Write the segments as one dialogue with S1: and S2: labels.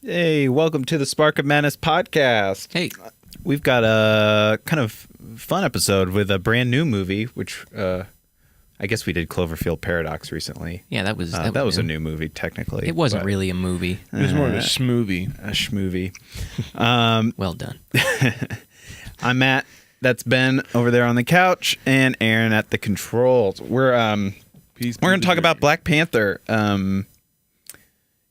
S1: Hey, welcome to the Spark of Madness podcast.
S2: Hey.
S1: We've got a kind of fun episode with a brand new movie, which I guess we did Cloverfield Paradox recently.
S2: Yeah, that was
S1: a new movie, technically.
S2: It wasn't really a movie.
S3: It was more of a schmovie.
S1: A schmovie.
S2: Well done.
S1: I'm Matt. That's Ben over there on the couch, and Aaron at the controls. We're going to talk about Black Panther.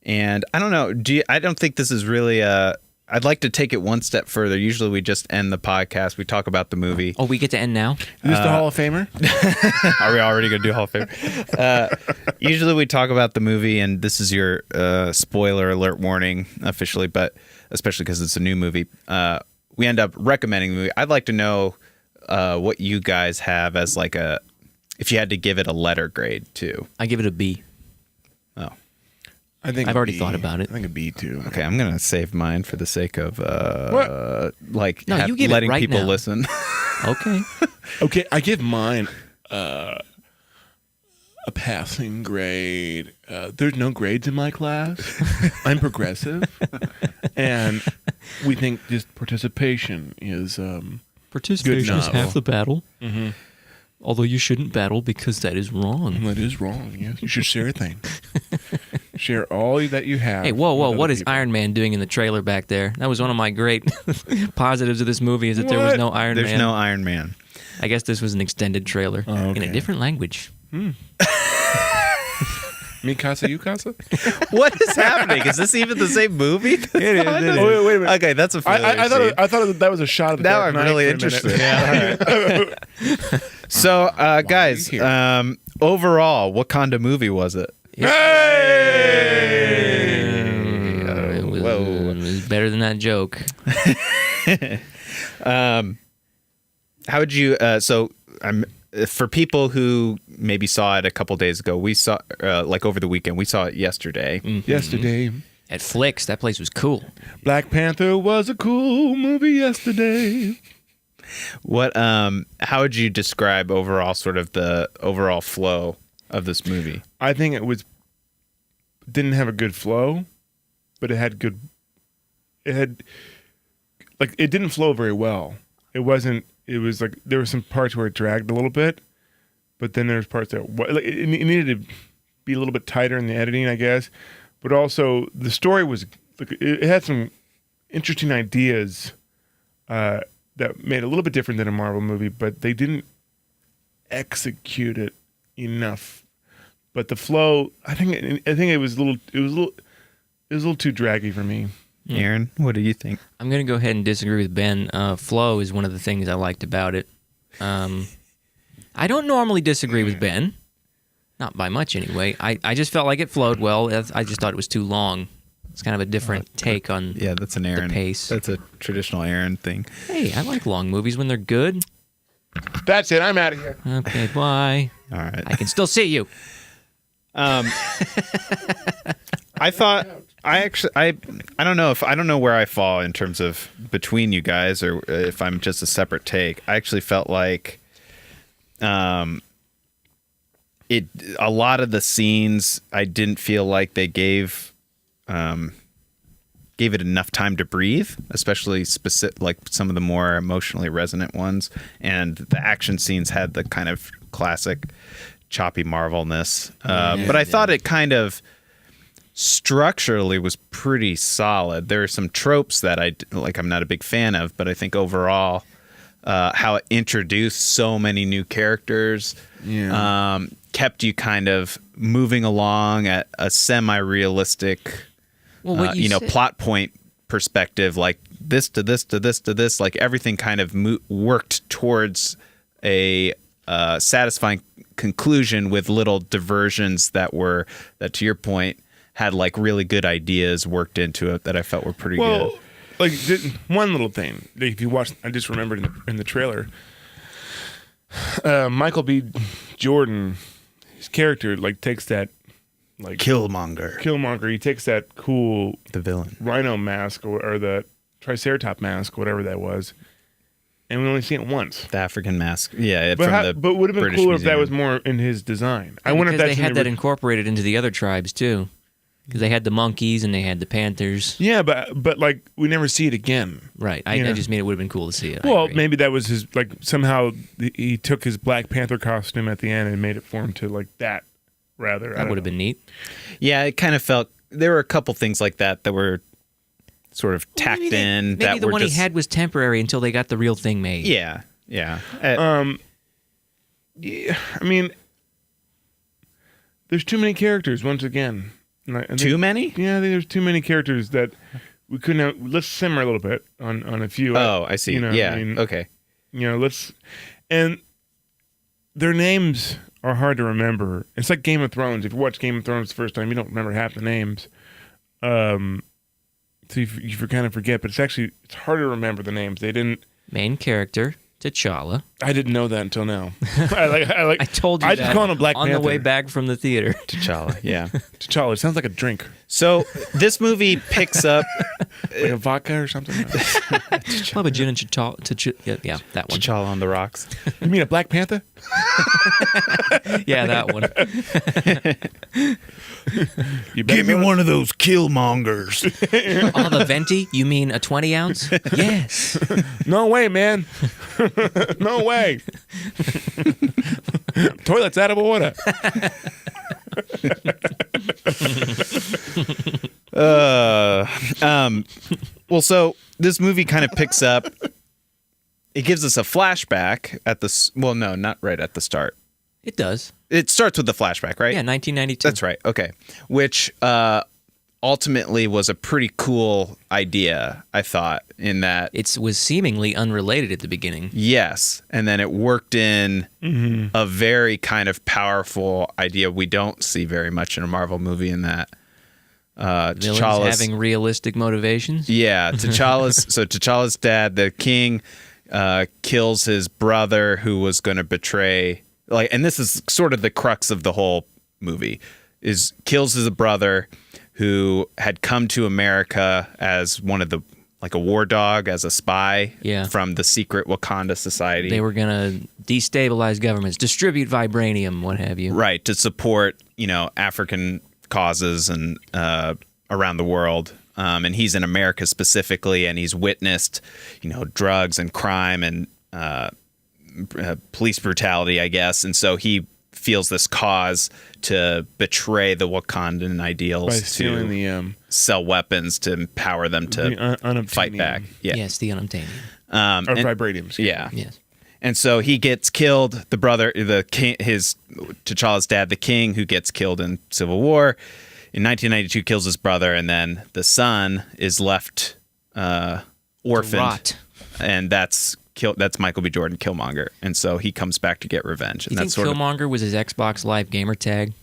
S1: And I don't know. I don't think this is really I'd like to take it one step further. Usually we just end the podcast. We talk about the movie.
S2: Oh, we get to end now?
S3: Is this the Hall of Famer?
S1: Are we already going to do Hall of Famer? Usually we talk about the movie, and this is your spoiler alert warning officially, but especially because it's a new movie. We end up recommending the movie. I'd like to know what you guys have as like if you had to give it a letter grade too.
S2: I give it a B.
S1: Oh.
S3: I've
S2: already thought about it.
S3: I think a B too.
S1: Okay, I'm gonna save mine for the sake of
S2: you give it
S1: letting
S2: right
S1: people
S2: now.
S1: listen.
S2: Okay.
S3: Okay, I give mine a passing grade. There's no grades in my class. I'm progressive, and we think just participation is
S2: Participation is
S3: enough.
S2: half the battle. Mm-hmm. Although you shouldn't battle because that is wrong.
S3: that is wrong. Yes, you should share things. Share all that you have.
S2: Hey, whoa!
S3: with
S2: What
S3: other
S2: is
S3: people.
S2: Iron Man doing in the trailer back there? That was one of my great positives of this movie is that there was
S3: What?
S2: no Iron
S1: There's
S2: Man.
S1: no Iron Man.
S2: I guess this was an extended trailer in
S3: okay.
S2: a different language.
S3: Me casa, you casa?
S1: What is happening? Is this even the same movie?
S3: It is. Oh, wait a minute.
S1: Okay, that's a
S3: I thought that was a shot of the
S1: Now
S3: Dark
S1: I'm
S3: Knight
S1: really
S3: for a minute.
S1: interested. Yeah. So, guys,
S3: here?
S1: overall, what kind of movie was it?
S2: It was better than that joke.
S1: How would you? For people who maybe saw it a couple days ago, we saw like over the weekend. We saw it yesterday.
S3: Yesterday,
S2: At Flicks, that place was cool.
S3: Black Panther was a cool movie yesterday.
S1: What? How would you describe overall, sort of the overall flow of this movie?
S3: I think didn't have a good flow, but it didn't flow very well. It was like there were some parts where it dragged a little bit, but then there's parts that it needed to be a little bit tighter in the editing, I guess. But also the story was it had some interesting ideas that made it a little bit different than a Marvel movie, but they didn't execute it enough. But the flow, I think it was a little too draggy for me.
S1: Aaron, what do you think?
S2: I'm going to go ahead and disagree with Ben. Flow is one of the things I liked about it. I don't normally disagree with Ben. Not by much, anyway. I just felt like it flowed well. I just thought it was too long. It's kind of a different take on
S1: That's an Aaron
S2: the pace.
S1: That's a traditional Aaron thing.
S2: Hey, I like long movies when they're good.
S3: That's it. I'm out of here.
S2: Okay, bye.
S1: All right.
S2: I can still see you.
S1: I thought I don't know where I fall in terms of between you guys or if I'm just a separate take. I actually felt like a lot of the scenes I didn't feel like they gave it enough time to breathe, especially like some of the more emotionally resonant ones, and the action scenes had the kind of classic choppy Marvelness. But I thought it kind of structurally was pretty solid. There are some tropes that I'm not a big fan of, but I think overall how it introduced so many new characters kept you kind of moving along at a semi-realistic plot point perspective, like this to this to this to this, like everything kind of worked towards a satisfying conclusion with little diversions that to your point had like really good ideas worked into it that I felt were pretty good.
S3: Like one little thing, if you watch, I just remembered in the trailer, Michael B. Jordan, his character takes that Killmonger. He takes that cool
S1: The villain
S3: rhino mask or the Triceratops mask, whatever that was, and we only see it once.
S1: The African mask, yeah.
S3: But would have been
S1: British
S3: cooler if that
S1: Museum.
S3: was more in his design. I wonder if
S2: Because
S3: that's
S2: they had that incorporated into the other tribes too. Because they had the monkeys and they had the panthers.
S3: Yeah, but like we never see it again.
S2: Right. I just mean it would have been cool to see it.
S3: Well, maybe that was his, like, somehow he took his Black Panther costume at the end and made it form to like that. Rather,
S2: that would have been neat.
S1: Yeah, it kind of felt there were a couple things like that were sort of tacked in.
S2: Maybe the one he had was temporary until they got the real thing made.
S1: Yeah. Yeah,
S3: I mean, there's too many characters. Once again,
S1: too many.
S3: Yeah, I think there's too many characters that we couldn't. Let's simmer a little bit on a few.
S1: Oh, I see. Yeah. I mean, okay.
S3: And their names are hard to remember. It's like Game of Thrones. If you watch Game of Thrones the first time, you don't remember half the names. So you kind of forget, but it's harder to remember the names. They didn't.
S2: Main character, T'Challa.
S3: I didn't know that until now. I
S2: told you
S3: I
S2: that
S3: just call him Black
S2: on
S3: Panther.
S2: the way back from the theater.
S1: T'Challa, yeah.
S3: T'Challa. It sounds like a drink.
S1: So this movie picks up
S3: like a vodka or something.
S2: Love a gin and T'Challa. Yeah, that one.
S1: T'Challa on the rocks.
S3: You mean a Black Panther?
S2: Yeah, that one.
S1: Give me one of those Killmongers.
S2: Oh, the venti? You mean a 20 ounce? Yes.
S3: No way, man. No way. Toilet's out of order.
S1: Well, so this movie kind of picks up. It gives us a flashback at the. Well, no, not right at the start.
S2: It does.
S1: It starts with the flashback, right?
S2: Yeah, 1992.
S1: That's right. Okay. Which ultimately was a pretty cool idea, I thought, in that.
S2: It was seemingly unrelated at the beginning.
S1: Yes. And then it worked in a very kind of powerful idea we don't see very much in a Marvel movie in that.
S2: Villains having realistic motivations?
S1: Yeah. T'Challa's dad, the king, kills his brother who was going to betray. And this is sort of the crux of the whole movie, is kills his brother who had come to America as one of the, like a war dog, as a spy from the secret Wakanda society.
S2: They were going to destabilize governments, distribute vibranium, what have you.
S1: Right, to support, African causes and around the world. And he's in America specifically, and he's witnessed, drugs and crime and police brutality, I guess, and so he feels this cause to betray the Wakandan ideals
S3: by stealing
S1: to sell weapons to empower them to fight back. Yeah.
S2: Yes, the unobtainium.
S3: Or vibranium.
S1: Yeah.
S2: Yes.
S1: And so he gets killed. The brother, the king, T'Challa's dad, the king, who gets killed in Civil War, in 1992 kills his brother, and then the son is left orphaned,
S2: rot.
S1: And that's Michael B. Jordan, Killmonger, and so he comes back to get revenge. And
S2: you think Killmonger was his Xbox Live gamer tag?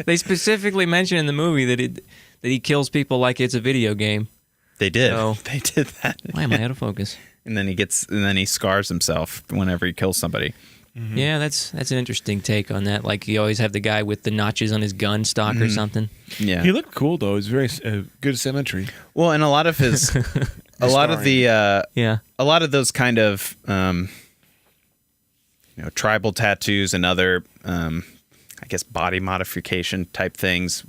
S2: They specifically mention in the movie that he kills people like it's a video game.
S1: They did.
S2: So,
S1: they did that.
S2: Why am I out of focus?
S1: And then he scars himself whenever he kills somebody.
S2: Mm-hmm. Yeah, that's an interesting take on that. Like, you always have the guy with the notches on his gun stock or something.
S1: Yeah,
S3: he looked cool though. It was very good symmetry.
S1: Well, and a lot of his, a lot of those kind of, tribal tattoos and other, I guess, body modification type things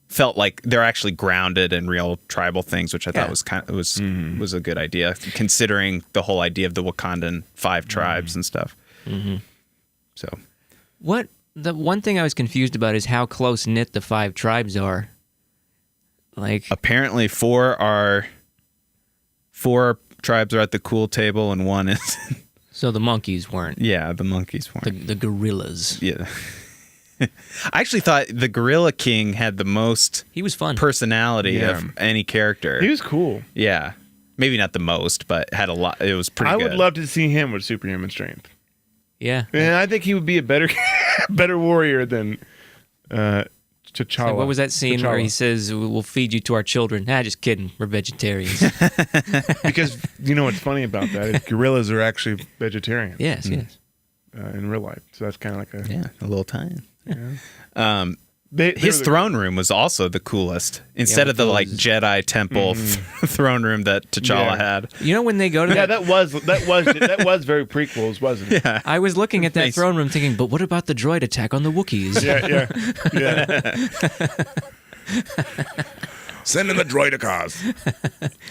S1: felt like they're actually grounded in real tribal things, which I thought was a good idea, considering the whole idea of the Wakandan 5 tribes and stuff.
S2: Mm-hmm.
S1: So,
S2: the one thing I was confused about is how close knit the 5 tribes are. Like,
S1: apparently 4 tribes are at the cool table and 1 is.
S2: So the monkeys weren't.
S1: Yeah, the monkeys weren't.
S2: The gorillas.
S1: Yeah. I actually thought the Gorilla King had the most
S2: he was fun
S1: personality of any character.
S3: He was cool.
S1: Yeah. Maybe not the most, but had a lot. It was pretty good.
S3: I would love to see him with superhuman strength.
S2: Yeah.
S3: And I think he would be a better warrior than T'Challa.
S2: So what was that scene where he says, "We'll feed you to our children"? Just kidding. We're vegetarians.
S3: Because you know what's funny about that is gorillas are actually vegetarians.
S2: Yes.
S3: In real life. So that's kind of like
S1: a little tie-in.
S3: Yeah.
S1: His throne room was also the coolest. Instead of the like Jedi temple throne room that T'Challa had.
S2: You know when they go to
S3: that was very prequels, wasn't it?
S1: Yeah.
S2: I was looking at that throne room thinking, but what about the droid attack on the Wookiees?
S3: Yeah. Send in the droidicars.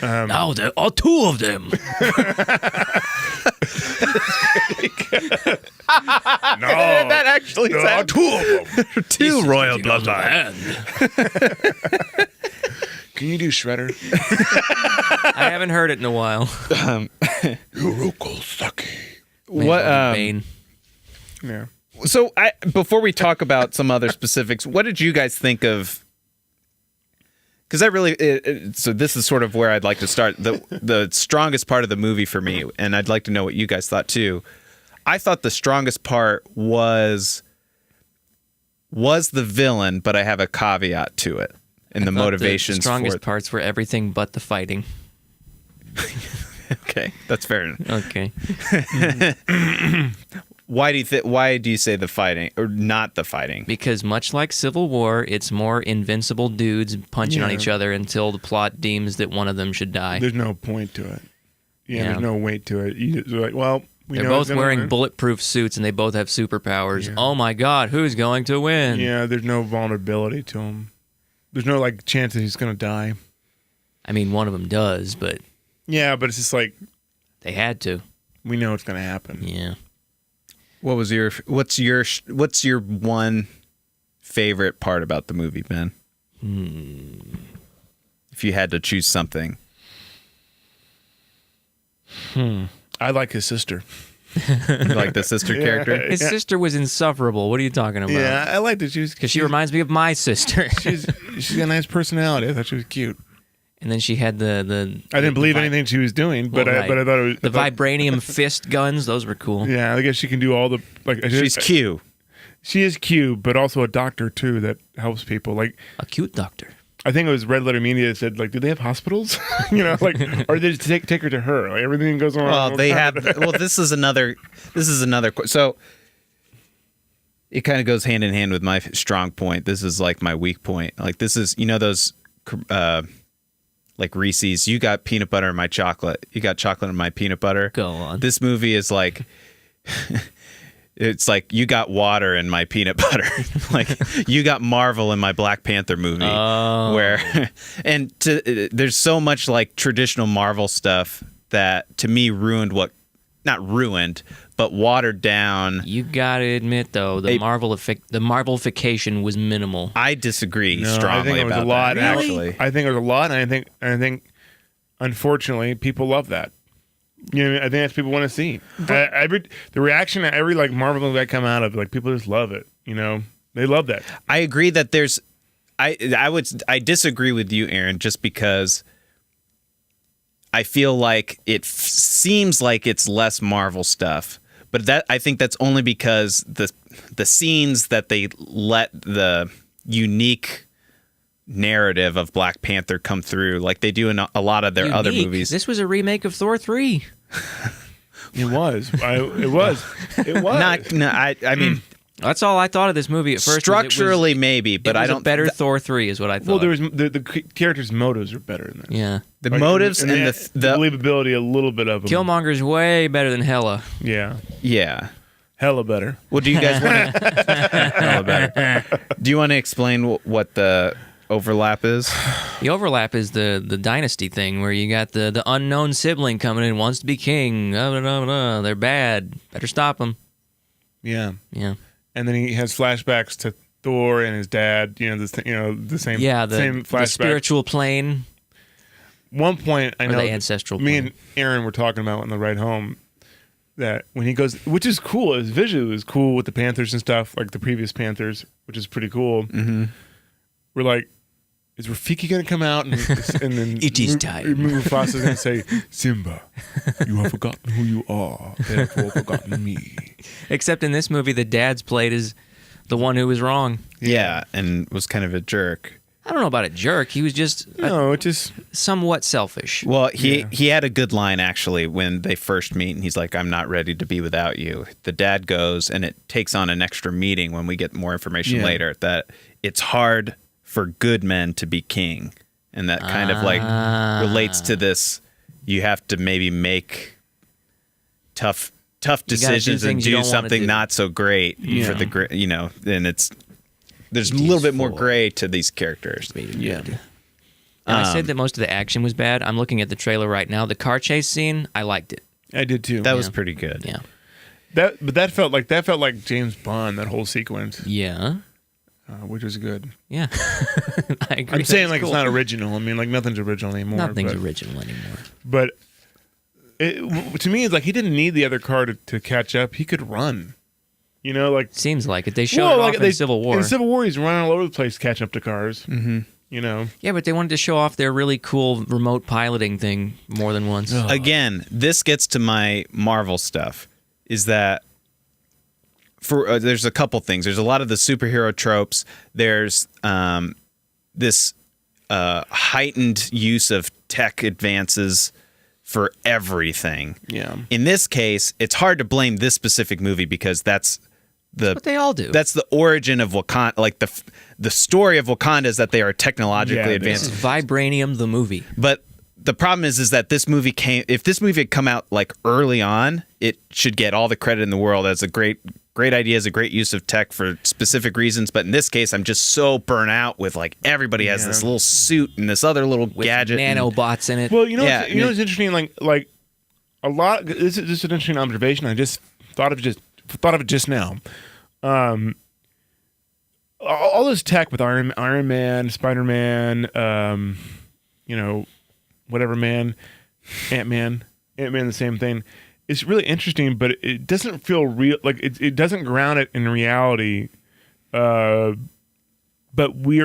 S2: Now there are two of them.
S3: No,
S1: That actually
S3: there are two of them.
S1: two royal bloodlines.
S3: Can you do Shredder?
S2: I haven't heard it in a while.
S3: Urukosaki.
S1: What?
S2: Bane.
S3: Yeah.
S1: So before we talk about some other specifics, what did you guys think of? Because so this is sort of where I'd like to start. The strongest part of the movie for me, and I'd like to know what you guys thought too. I thought the strongest part was the villain, but I have a caveat to it and the motivations.
S2: The strongest parts were everything but the fighting.
S1: Okay, that's fair.
S2: Okay.
S1: Why do you say the fighting or not the fighting?
S2: Because much like Civil War, it's more invincible dudes punching on each other until the plot deems that one of them should die.
S3: There's no point to it. There's no weight to it. You're like, well,
S2: they're both wearing bulletproof suits and they both have superpowers. Yeah. Oh my God, who's going to win?
S3: Yeah, there's no vulnerability to him. There's no like chance that he's going to die.
S2: I mean, one of them does, but
S3: yeah, but it's just like
S2: they had to.
S3: We know it's going to happen.
S2: Yeah.
S1: What's your one favorite part about the movie, Ben? If you had to choose something.
S3: I like his sister.
S1: You like the sister character?
S2: His sister was insufferable. What are you talking about?
S3: Yeah, I liked it.
S2: Because she reminds me of my sister.
S3: she's got a nice personality. I thought she was cute.
S2: And then she had the
S3: I didn't believe anything she was doing, but I thought it was
S2: the vibranium fist guns. Those were cool.
S3: Yeah, I guess she can do all the like.
S1: She's Q.
S3: She is Q, but also a doctor too that helps people. Like
S2: a cute doctor.
S3: I think it was Red Letter Media that said like, do they have hospitals? Like, or they just take her to her? Like everything goes on.
S1: Well, they have. Well, this is another. So it kind of goes hand in hand with my strong point. This is like my weak point. Like this is those. Like Reese's, you got peanut butter in my chocolate. You got chocolate in my peanut butter.
S2: Go on.
S1: This movie is like, it's like you got water in my peanut butter. Like you got Marvel in my Black Panther movie.
S2: Oh.
S1: There's so much like traditional Marvel stuff that to me not ruined, but watered down.
S2: You gotta admit though, the Marvelification was minimal.
S1: I disagree strongly about
S3: that.
S1: Really? Actually,
S3: I think it was a lot, and I think, unfortunately, people love that. I think that's what people want to see. The reaction to every like Marvel movie I come out of, like people just love it. They love that.
S1: I agree that there's. I disagree with you, Aaron, just because. I feel like it seems like it's less Marvel stuff, but I think that's only because the scenes that they let the unique narrative of Black Panther come through, like they do in a lot of their other movies.
S2: This was a remake of Thor 3.
S3: It was. It was.
S1: I mean.
S2: That's all I thought of this movie at first.
S1: Structurally, maybe, but I don't.
S2: Better Thor 3 is what I thought.
S3: Well, there was the characters' motives are better in this.
S2: Yeah,
S1: the motives and the
S3: believability, a little bit of them.
S2: Killmonger's way better than Hela.
S1: Yeah,
S3: hella better.
S1: Well, do you guys want to? Hella better. Do you want to explain what the overlap is?
S2: The overlap is the dynasty thing where you got the unknown sibling coming in, wants to be king. They're bad. Better stop them.
S3: Yeah.
S2: Yeah.
S3: And then he has flashbacks to Thor and his dad. The same.
S2: Yeah,
S3: same flashback.
S2: The spiritual plane.
S3: One point, I know
S2: the ancestral.
S3: Me
S2: plane.
S3: and Aaron were talking about on the ride home that when he goes, which is cool, his visual is cool with the Panthers and stuff, like the previous Panthers, which is pretty cool.
S1: Mm-hmm.
S3: We're like, is Rafiki going to come out and then
S2: it is time.
S3: Mufasa's going to say, Simba, you have forgotten who you are, therefore forgotten me.
S2: Except in this movie, the dad's played as the one who was wrong.
S1: Yeah, and was kind of a jerk.
S2: I don't know about a jerk. He was just somewhat selfish.
S1: Well, he had a good line actually when they first meet, and he's like, "I'm not ready to be without you." The dad goes, and it takes on an extra meaning when we get more information later that it's hard for good men to be king, and that kind of like relates to this. You have to maybe make tough decisions and do something not so great for the great, and there's a little bit more gray to these characters.
S3: Yeah.
S2: I said that most of the action was bad. I'm looking at the trailer right now. The car chase scene, I liked it.
S3: I did too.
S1: That was pretty good.
S2: Yeah.
S3: That felt like James Bond, that whole sequence.
S2: Yeah.
S3: Which was good.
S2: Yeah. I agree.
S3: I'm saying like it's not original. I mean, like nothing's original anymore.
S2: Nothing's original anymore.
S3: But to me, it's like he didn't need the other car to catch up. He could run. Like
S2: seems like it. They showed it off in Civil War.
S3: In Civil War, he's running all over the place catching up to cars. Mm-hmm.
S2: Yeah, but they wanted to show off their really cool remote piloting thing more than once.
S1: Oh. Again, this gets to my Marvel stuff. Is that there's a couple things. There's a lot of the superhero tropes. There's this heightened use of tech advances for everything.
S3: Yeah.
S1: In this case, it's hard to blame this specific movie because that's
S2: what they all do.
S1: That's the origin of Wakanda. Like the story of Wakanda is that they are technologically advanced.
S2: Vibranium, the movie.
S1: But the problem is that this movie if this movie had come out like early on, it should get all the credit in the world as a great idea, as a great use of tech for specific reasons. But in this case, I'm just so burnt out with like everybody has this little suit and this other little
S2: with
S1: gadget,
S2: nanobots in it.
S3: Well, it's interesting. Like a lot. This is an interesting observation. I just thought of it just now. All this tech with Iron Man, Spider-Man, whatever man, Ant-Man, the same thing. It's really interesting, but it doesn't feel real. Like it doesn't ground it in reality. But we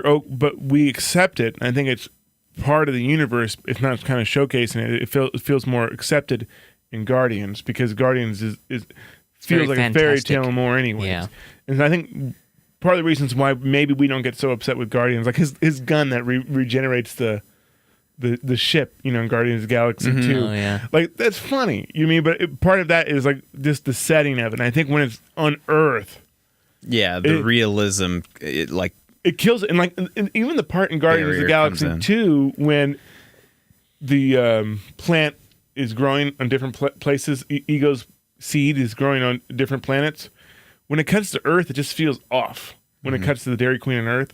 S3: accept it. And I think it's part of the universe. If not kind of showcasing it, it feels more accepted in Guardians because Guardians feels like a fairy tale more anyways.
S2: Yeah.
S3: And I think part of the reasons why maybe we don't get so upset with Guardians, like his gun that regenerates the ship, in Guardians of the Galaxy 2.
S2: Oh, yeah.
S3: Like, that's funny. But part of that is like just the setting of it. And I think when it's on Earth.
S1: Yeah, the realism, it
S3: kills it. And like, and even the part in Guardians of the Galaxy 2 when the plant is growing on different places, Ego's seed is growing on different planets. When it cuts to Earth, it just feels off. When it cuts to the Dairy Queen on Earth,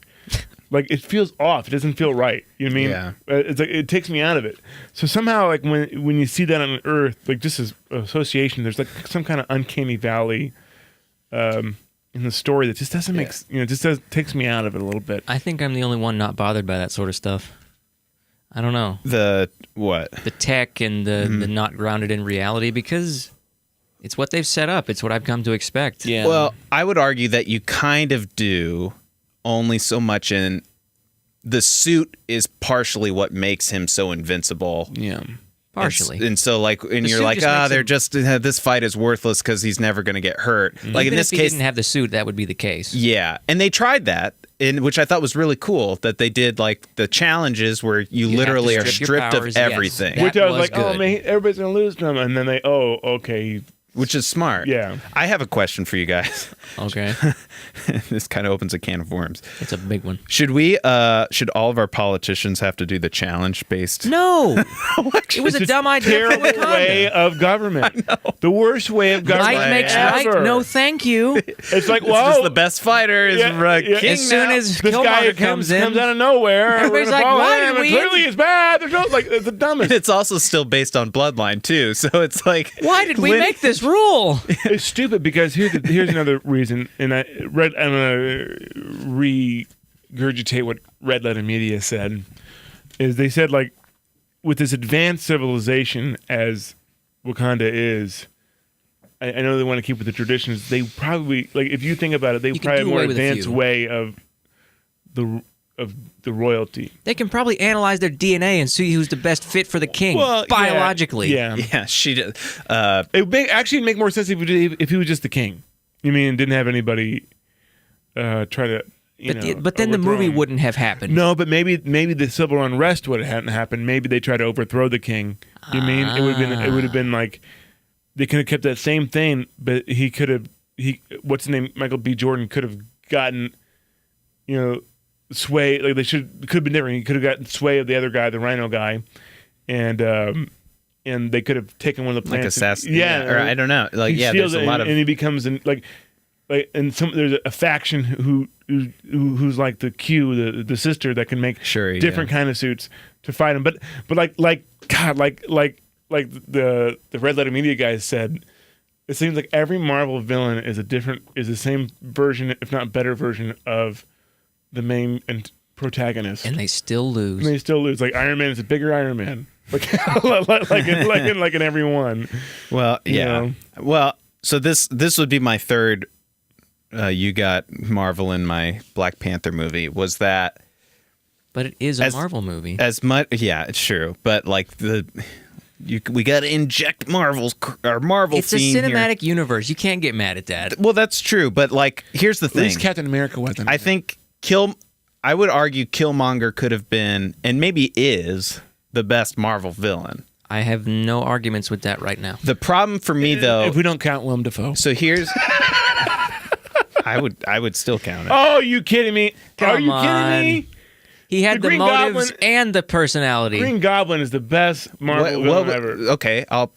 S3: like it feels off. It doesn't feel right. You know what I mean?
S1: Yeah.
S3: It's like it takes me out of it. So somehow, like when you see that on Earth, like just as association, there's like some kind of uncanny valley in the story that just doesn't make takes me out of it a little bit.
S2: I think I'm the only one not bothered by that sort of stuff. I don't know.
S1: The what?
S2: The tech and the not grounded in reality because it's what they've set up. It's what I've come to expect.
S3: Yeah.
S1: Well, I would argue that you kind of do only so much in the suit is partially what makes him so invincible.
S3: Yeah.
S2: Partially.
S1: And so you're like, they're just this fight is worthless because he's never going to get hurt. Like
S2: Even
S1: in this
S2: if he
S1: case,
S2: didn't have the suit, that would be the case.
S1: yeah. And they tried that, which I thought was really cool that they did like the challenges where you literally are
S2: strip your
S1: stripped
S2: powers,
S1: of
S2: yes.
S1: everything.
S2: That
S3: Which I was
S2: was
S3: like, oh
S2: good.
S3: man, everybody's gonna lose to him, and then okay.
S1: Which is smart.
S3: Yeah.
S1: I have a question for you guys.
S2: Okay.
S1: This kind of opens a can of worms.
S2: It's a big one.
S1: Should all of our politicians have to do the challenge based?
S2: No. It was a dumb idea.
S3: Terrible way of government. The worst way of government
S2: Might makes
S3: ever.
S2: right. No, thank you.
S3: It's like,
S1: This
S3: well,
S1: is the best fighter is king
S2: As soon
S1: now.
S2: as
S3: this guy
S2: Killmonger comes in,
S3: comes out of nowhere.
S2: Everybody's
S3: we're
S2: like,
S3: gonna follow
S2: why
S3: him,
S2: did
S3: and
S2: we-
S3: clearly it's bad. There's no it's the dumbest.
S1: It's also still based on bloodline too, so it's like
S2: why did we make this rule?
S3: It's stupid because here's another reason, and I'm gonna regurgitate what Red Letter Media said. Is they said like with this advanced civilization as Wakanda is, I know they want to keep with the traditions. They probably like if you think about it, they
S2: You can
S3: probably have
S2: do
S3: a more
S2: away with a
S3: advanced
S2: few.
S3: way of the royalty.
S2: They can probably analyze their DNA and see who's the best fit for the king
S3: Well,
S2: biologically.
S3: yeah.
S1: yeah, she did.
S3: It would actually make more sense if he was just the king. You mean didn't have anybody try to
S2: But then the
S3: overthrow
S2: movie
S3: him.
S2: wouldn't have happened.
S3: No, but maybe the civil unrest would have hadn't happened. Maybe they tried to overthrow the king. You mean it would have been like they could have kept that same thing, but what's his name? Michael B. Jordan could have gotten sway. Like they could have been different. He could have gotten sway of the other guy, the Rhino guy, and they could have taken one of the
S1: Like
S3: plants.
S1: assassin.
S3: Yeah,
S1: Or I don't know. Like
S3: he
S1: yeah,
S3: steals
S1: there's a
S3: it
S1: lot of
S3: and he becomes and there's a faction who's like the Q, the sister that can make different kind of suits to fight him. But like God, like the Red Letter Media guys said, it seems like every Marvel villain is the same version, if not better version of the main protagonist,
S2: and they still lose.
S3: Like Iron Man is a bigger Iron Man, like in every one.
S1: Well, yeah.
S3: You know?
S1: Well, so this would be my third. You got Marvel in my Black Panther movie. Was that?
S2: But it is a Marvel movie.
S1: As much, yeah, it's true. But like we got to inject Marvel
S2: It's a
S1: theme
S2: cinematic
S1: here.
S2: universe. You can't get mad at that.
S1: Well, that's true. But like, here's the
S3: At
S1: thing.
S3: least Captain America wasn't.
S1: I think I would argue Killmonger could have been, and maybe is, the best Marvel villain.
S2: I have no arguments with that right now.
S1: The problem for me, though,
S3: if we don't count Willem Dafoe.
S1: so here's, I would still count it.
S3: Oh, you kidding me?
S2: Come
S3: Are you
S2: on.
S3: kidding me?
S2: He had
S3: The
S2: the
S3: Green
S2: motives
S3: Goblin-
S2: and the personality.
S3: Green Goblin is the best Marvel villain ever.
S1: Okay, I'll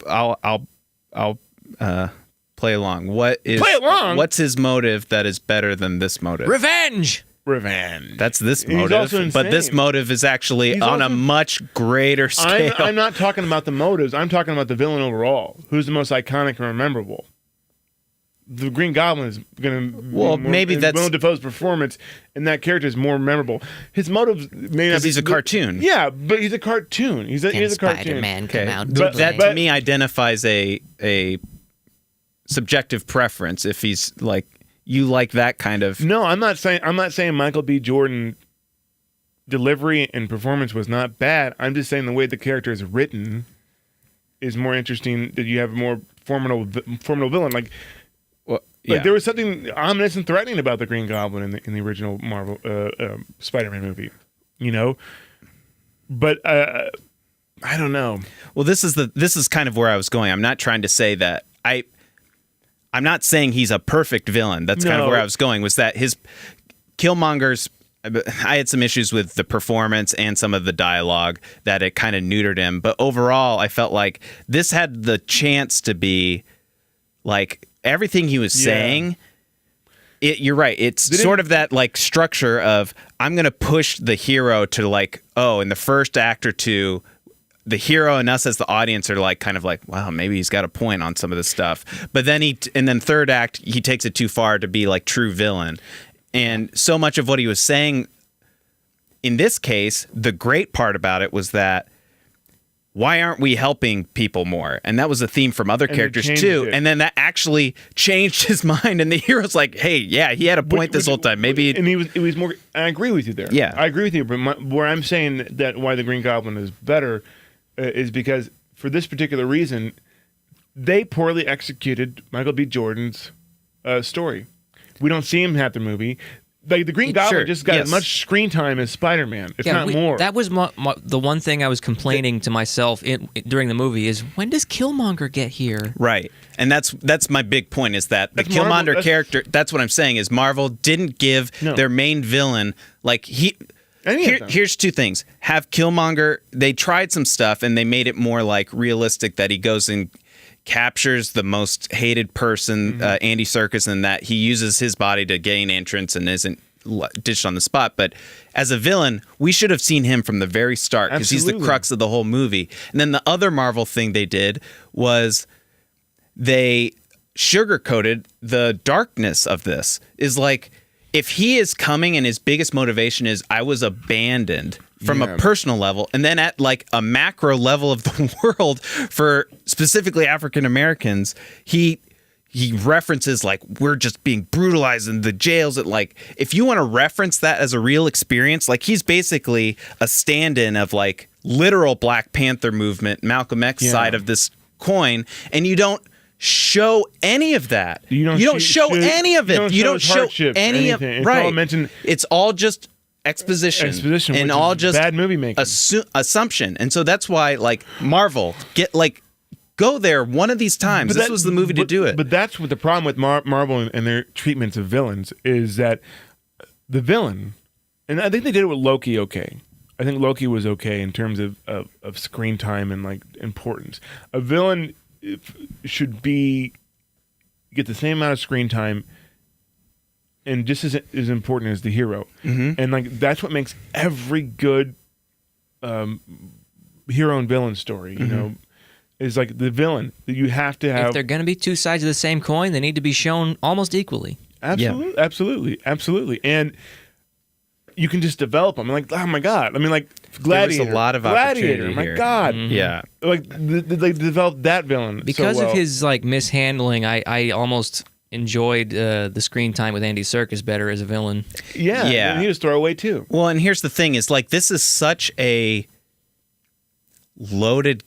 S1: play along.
S3: Play along?
S1: What's his motive that is better than this motive?
S2: Revenge!
S3: Revenge.
S1: That's this
S3: He's
S1: motive,
S3: also
S1: but this
S3: insane.
S1: motive is actually
S3: He's
S1: on a
S3: also-
S1: much greater scale.
S3: I'm not talking about the motives. I'm talking about the villain overall. Who's the most iconic and memorable? The Green Goblin is going to.
S1: Well, maybe that's-
S3: Willem Dafoe's performance in that character is more memorable. His motives may not
S1: Because
S3: be.
S1: he's a cartoon.
S3: Yeah, but he's a cartoon. He's a cartoon.
S2: Spider-Man come out to
S1: But that
S2: play?
S1: to me identifies a subjective preference. If he's like you like that kind of
S3: No, I'm not saying Michael B. Jordan delivery and performance was not bad. I'm just saying the way the character is written is more interesting. That you have a more formidable villain. Like there was something ominous and threatening about the Green Goblin in the original Marvel Spider-Man movie. You know, but I don't know.
S1: Well, this is kind of where I was going. I'm not trying to say that I'm not saying he's a perfect villain. That's kind of where I was going. Was that his Killmonger's? I had some issues with the performance and some of the dialogue that it kind of neutered him. But overall, I felt like this had the chance to be like everything he was saying. You're right. It's sort of that like structure of I'm going to push the hero to like, oh, in the first act or two, the hero and us as the audience are like kind of like, wow, maybe he's got a point on some of this stuff. But then third act, he takes it too far to be like true villain. And so much of what he was saying in this case, the great part about it was that why aren't we helping people more? And that was a theme from other characters too. And then that actually changed his mind. And the hero's like, hey, yeah, he had a point this whole time. Maybe.
S3: And it was more. I agree with you there.
S1: Yeah.
S3: I agree with you. But where I'm saying that why the Green Goblin is better is because for this particular reason, they poorly executed Michael B. Jordan's story. We don't see him half the movie. Like the Green Goblin just got as much screen time as Spider-Man, if not more.
S2: That was the one thing I was complaining to myself during the movie is when does Killmonger get here?
S1: Right. And that's my big point is that the Killmonger character, that's what I'm saying is Marvel didn't give their main villain like here's two things. Have Killmonger, they tried some stuff and they made it more like realistic that he goes and captures the most hated person, Andy Serkis, and that he uses his body to gain entrance and isn't ditched on the spot. But as a villain, we should have seen him from the very start because he's the crux of the whole movie. And then the other Marvel thing they did was they sugarcoated the darkness of this. Is like, if he is coming and his biggest motivation is I was abandoned from a personal level, and then at like a macro level of the world for specifically African Americans, he references like we're just being brutalized in the jails. At like, if you want to reference that as a real experience, like he's basically a stand-in of like literal Black Panther movement, Malcolm X side of this coin, and you don't show any of that. You don't show any of it. You don't show any of it. Right. It's all just exposition and all just
S3: bad movie making,
S1: assumption. And so that's why like Marvel go there one of these times. This was the movie to do it.
S3: But that's what the problem with Marvel and their treatments of villains is that the villain And I think they did it with Loki okay. I think Loki was okay in terms of screen time and like importance. A villain should get the same amount of screen time and just as important as the hero. And like that's what makes every good hero and villain story, you know, is like the villain that you have to have.
S2: If they're going to be two sides of the same coin, they need to be shown almost equally.
S3: Absolutely, absolutely. And you can just develop them. Like, oh my God. I mean, like, Gladiator.
S1: There was a lot of
S3: Gladiator,
S1: opportunity
S3: my
S1: here.
S3: God.
S1: Yeah.
S3: Like, they developed that villain
S2: Because
S3: so well.
S2: of his like mishandling, I almost enjoyed the screen time with Andy Serkis better as a villain.
S3: Yeah.
S1: Yeah.
S3: And he was throwaway too.
S1: Well, and here's the thing: is like this is such a loaded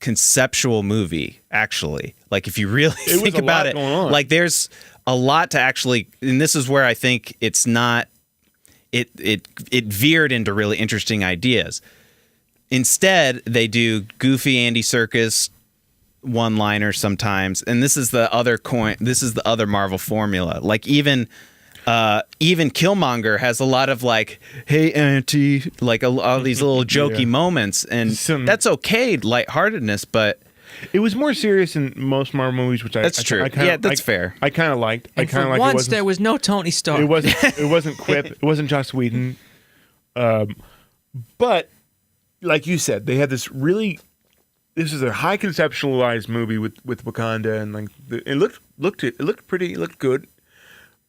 S1: conceptual movie. Actually, like if you really
S3: It was
S1: think
S3: a
S1: about
S3: lot
S1: it,
S3: going on.
S1: like there's a lot to actually, and this is where I think it's not. It veered into really interesting ideas. Instead, they do goofy Andy Serkis one-liners sometimes, and this is the other coin. This is the other Marvel formula. Like even Killmonger has a lot of like, "Hey, Auntie," like all these little jokey moments, and that's okay, lightheartedness, but.
S3: It was more serious in most Marvel movies, which
S1: That's true. That's fair.
S3: I kind of liked. I
S2: And
S3: kind of
S2: for
S3: like.
S2: once, there was no Tony Stark.
S3: It wasn't Quip. It wasn't Joss Whedon. But like you said, they had this really. This is a high conceptualized movie with Wakanda, and like it looked good.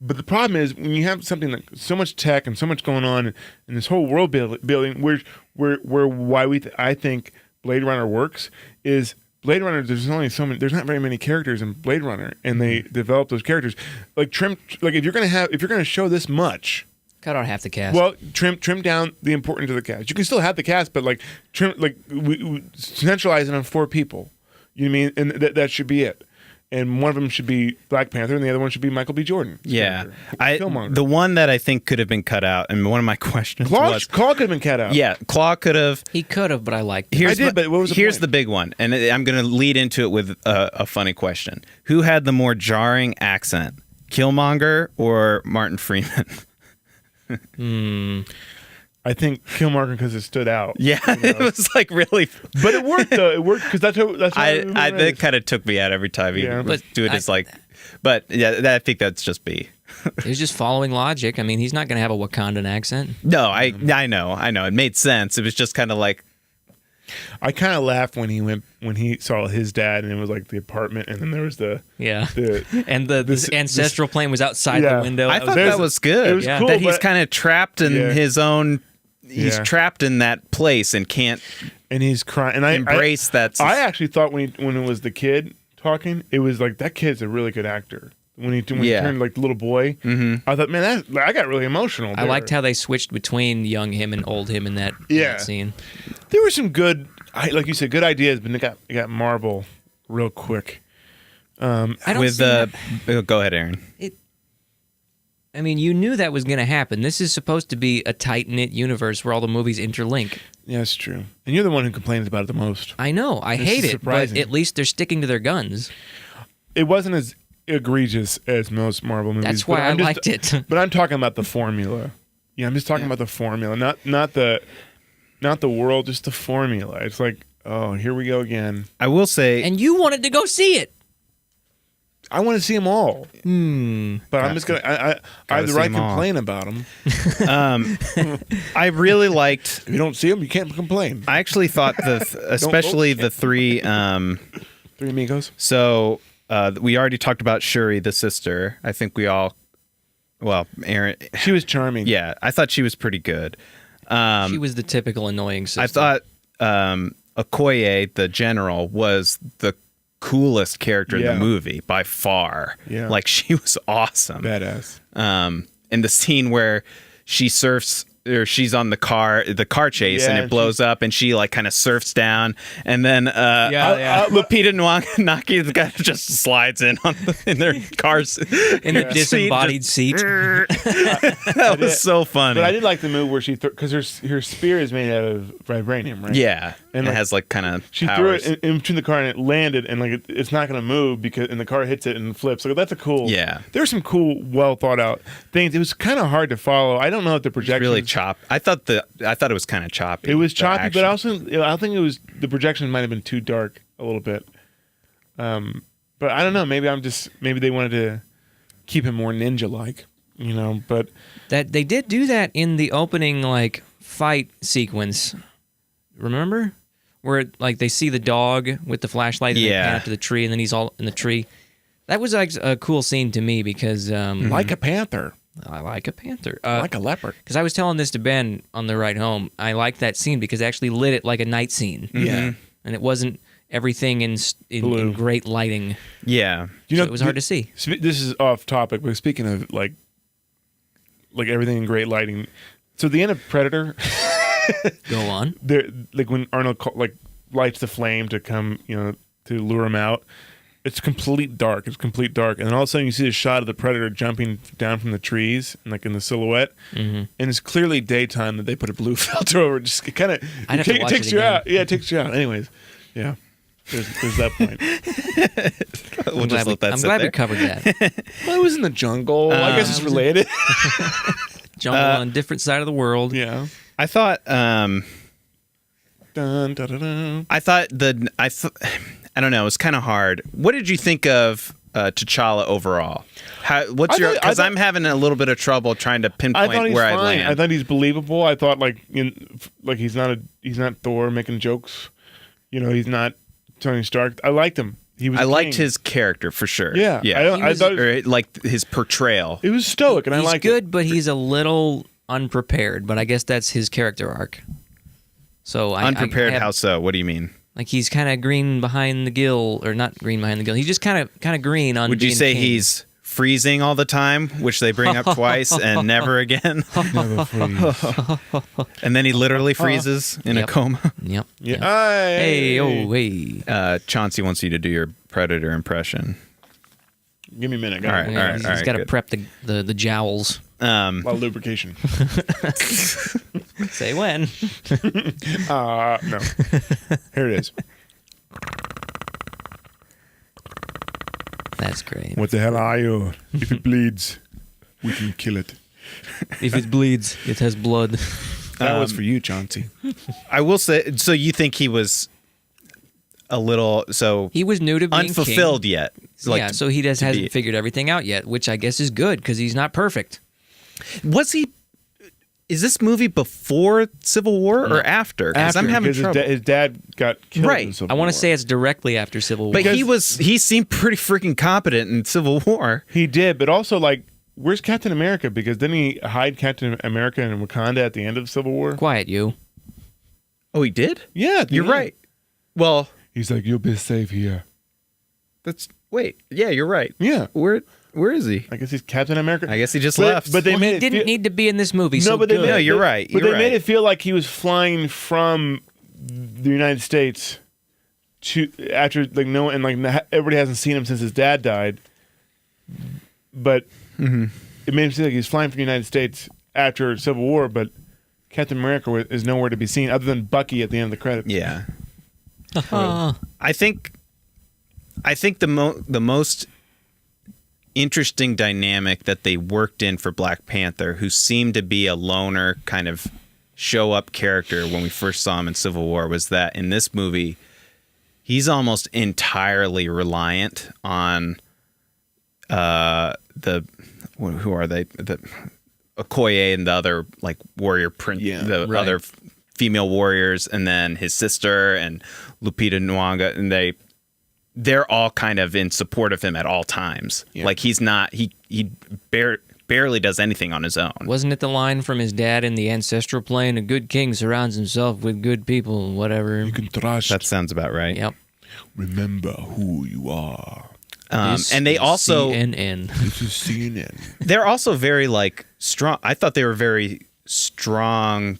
S3: But the problem is when you have something like so much tech and so much going on, and this whole world building, where I think Blade Runner works is. Blade Runner, there's not very many characters in Blade Runner, and they develop those characters. Like if you're gonna show this much,
S2: Cut out half the cast.
S3: well, trim down the importance of the cast. You can still have the cast, but like we centralize it on 4 people. You know what I mean? And that should be it. And one of them should be Black Panther, and the other one should be Michael B. Jordan.
S1: Yeah,
S3: Killmonger.
S1: the one that I think could have been cut out, and one of my questions was,
S3: Claw could have been cut out.
S1: yeah, Claw could have.
S2: he could have, but I liked it.
S3: But what was the
S1: here's
S3: point?
S1: the big one, and I'm going to lead into it with a funny question: who had the more jarring accent, Killmonger or Martin Freeman?
S3: I think Killmonger because it stood out.
S1: Yeah, it was like really.
S3: But it worked though. It worked because that's how
S1: That kind of took me out every time he
S3: Yeah.
S1: was
S2: But
S1: doing his like. But yeah, I think that's just me.
S2: It was just following logic. I mean, he's not going to have a Wakandan accent.
S1: No, I know. It made sense. It was just kind of like.
S3: I kind of laughed when he saw his dad, and it was like the apartment, and then there was the
S2: And the ancestral plane was outside
S3: Yeah.
S2: the window.
S1: I thought that was good.
S3: It was cool,
S1: that he's
S3: but-
S1: kind of trapped in
S3: Yeah.
S1: his own. He's
S3: Yeah.
S1: trapped in that place and can't
S3: and he's crying. And I
S1: embrace that.
S3: I actually thought when it was the kid talking, it was like that kid's a really good actor. When he turned like the little boy, I thought, man, I got really emotional.
S2: I liked how they switched between young him and old him in that scene.
S3: There were some good, like you said, good ideas, but it got Marvel real quick.
S2: I don't
S1: with
S2: see that.
S1: go ahead, Aaron.
S2: I mean, you knew that was going to happen. This is supposed to be a tight-knit universe where all the movies interlink.
S3: Yeah, that's true. And you're the one who complains about it the most.
S2: I know. I
S3: This
S2: hate
S3: is
S2: it,
S3: surprising.
S2: but at least they're sticking to their guns.
S3: It wasn't as egregious as most Marvel movies.
S2: That's why
S3: but
S2: I
S3: I'm just-
S2: liked it.
S3: But I'm talking about the formula. Yeah, I'm just talking about the formula, not the world, just the formula. It's like, oh, here we go again.
S1: I will say,
S2: And you wanted to go see it.
S3: I want to see them all. But I'm just gonna. I have the
S1: see
S3: right to
S1: 'em all.
S3: complain about them.
S1: I really liked.
S3: If you don't see them, you can't complain.
S1: I actually thought especially the 3.
S3: Three Amigos.
S1: So we already talked about Shuri, the sister. I think we all. Well, Aaron.
S3: She was charming.
S1: Yeah, I thought she was pretty good.
S2: She was the typical annoying sister.
S1: I thought Okoye, the general, was the coolest character in
S3: Yeah.
S1: the movie by far.
S3: Yeah.
S1: Like she was awesome.
S3: Badass.
S1: In the scene where she surfs or she's on the car chase, and
S3: Yeah,
S1: it blows up, and she like kind of surfs down, and then
S2: Yeah.
S1: Lupita Nyong'o, the guy just slides in in their cars
S2: In the disembodied seat.
S1: That was so funny.
S3: But I did like the move where she because her spear is made out of vibranium, right?
S1: Yeah,
S3: And,
S1: and it
S3: like,
S1: has like kind of
S3: She threw it in between the car and it landed, and like it's not going to move and the car hits it and flips. Like that's a cool.
S1: Yeah.
S3: There's some cool, well thought out things. It was kind of hard to follow. I don't know if the projection
S1: really choppy. I thought it was kind of choppy.
S3: It was
S1: the
S3: choppy,
S1: action.
S3: but also I think it was the projection might have been too dark a little bit. But I don't know. Maybe they wanted to keep him more ninja like, But
S2: That they did do that in the opening like fight sequence. Remember? Where like they see the dog with the flashlight and they pan up to the tree and then he's all in the tree. That was like a cool scene to me because
S3: like a panther,
S2: I like a panther.
S3: like a leopard.
S2: Because I was telling this to Ben on the ride home. I liked that scene because it actually lit it like a night scene.
S3: Yeah.
S2: And it wasn't everything in great lighting.
S1: Yeah.
S2: So it was hard to see.
S3: This is off topic, but speaking of like everything in great lighting, so the end of Predator,
S2: Go on.
S3: there like when Arnold lights the flame to come, to lure him out. It's complete dark. And then all of a sudden you see a shot of the Predator jumping down from the trees, and like in the silhouette. Mm-hmm. And it's clearly daytime that they put a blue filter over it. Just it kind of it takes you out. Yeah, it takes you out. Anyways, yeah. There's that point.
S1: We'll just let that
S2: I'm
S1: sit
S2: glad
S1: there.
S2: we covered that.
S3: Well, it was in the jungle. I guess it's related.
S2: Jungle on different side of the world.
S3: Yeah.
S1: I thought.
S3: Dun, dun, dun, dun.
S1: I don't know. It was kind of hard. What did you think of T'Challa overall? Because I'm having a little bit of trouble trying to pinpoint where I land.
S3: I thought he's believable. I thought he's not Thor making jokes. He's not Tony Stark. I liked him.
S1: I liked his character for sure.
S3: Yeah. I thought
S1: or like his portrayal.
S3: it was stoic, and I
S2: He's
S3: liked
S2: good,
S3: it.
S2: but he's a little unprepared. But I guess that's his character arc. So
S1: Unprepared? How so? What do you mean?
S2: Like he's kind of green behind the gill, or not green behind the gill. He's just kind of green on.
S1: Would you
S2: being
S1: say
S2: king.
S1: he's freezing all the time, which they bring up twice and never again?
S3: Never freeze.
S1: And then he literally freezes in a
S2: Yep.
S1: coma.
S2: Yep.
S3: Yeah.
S2: Yep.
S3: Hey.
S2: Hey.
S1: Chauncey wants you to do your Predator impression.
S3: Give me a minute.
S1: All right.
S2: Yeah, he's got to
S1: good.
S2: prep the jowls.
S3: A lot of lubrication.
S2: Say when.
S3: No. Here it is.
S2: That's great.
S3: What the hell are you? If it bleeds, we can kill it.
S2: If it bleeds, it has blood.
S3: That was for you, Chauncey.
S1: I will say. So you think he was a little
S2: He was new to being
S1: unfulfilled
S2: king.
S1: yet?
S2: Yeah, so he hasn't figured everything out yet, which I guess is good because he's not perfect.
S1: Was he? Is this movie before Civil War or after? Because I'm having
S3: because
S1: trouble.
S3: his dad got killed.
S1: Right.
S3: in Civil
S2: I want
S3: War.
S2: to say it's directly after Civil War.
S1: But he seemed pretty freaking competent in Civil War.
S3: He did, but also like, where's Captain America? Because didn't he hide Captain America in Wakanda at the end of Civil War?
S2: Quiet, you.
S1: Oh, he did?
S3: Yeah,
S1: You're right. Well,
S3: He's like, you'll be safe here.
S1: yeah, you're right.
S3: Yeah.
S1: Where is he?
S3: I guess he's Captain America.
S1: I guess he just left.
S3: But they
S2: Well,
S3: made
S2: he
S3: it
S2: didn't
S3: feel,
S2: need to be in this movie.
S3: No,
S2: so
S3: but they
S2: good.
S3: made
S1: No,
S3: it-
S1: you're right.
S3: But
S1: You're
S3: they made
S1: right.
S3: it feel like he was flying from the United States to after like no, and like everybody hasn't seen him since his dad died. But it made him seem like he was flying from the United States after Civil War. But Captain America is nowhere to be seen other than Bucky at the end of the credits.
S1: Yeah.
S2: Ah.
S1: I think the most interesting dynamic that they worked in for Black Panther, who seemed to be a loner kind of show up character when we first saw him in Civil War, was that in this movie he's almost entirely reliant on who are they, the Okoye and the other like warrior other female warriors, and then his sister and Lupita Nyong'o, and they're all kind of in support of him at all times.
S3: Yeah.
S1: Like he barely does anything on his own.
S2: Wasn't it the line from his dad in the ancestral plane? A good king surrounds himself with good people, whatever.
S3: You can trust.
S1: That sounds about right.
S2: Yep.
S3: Remember who you are.
S2: This
S1: And they
S2: is
S1: also
S2: CNN.
S3: This is CNN.
S1: they're also very like strong. I thought they were very strongly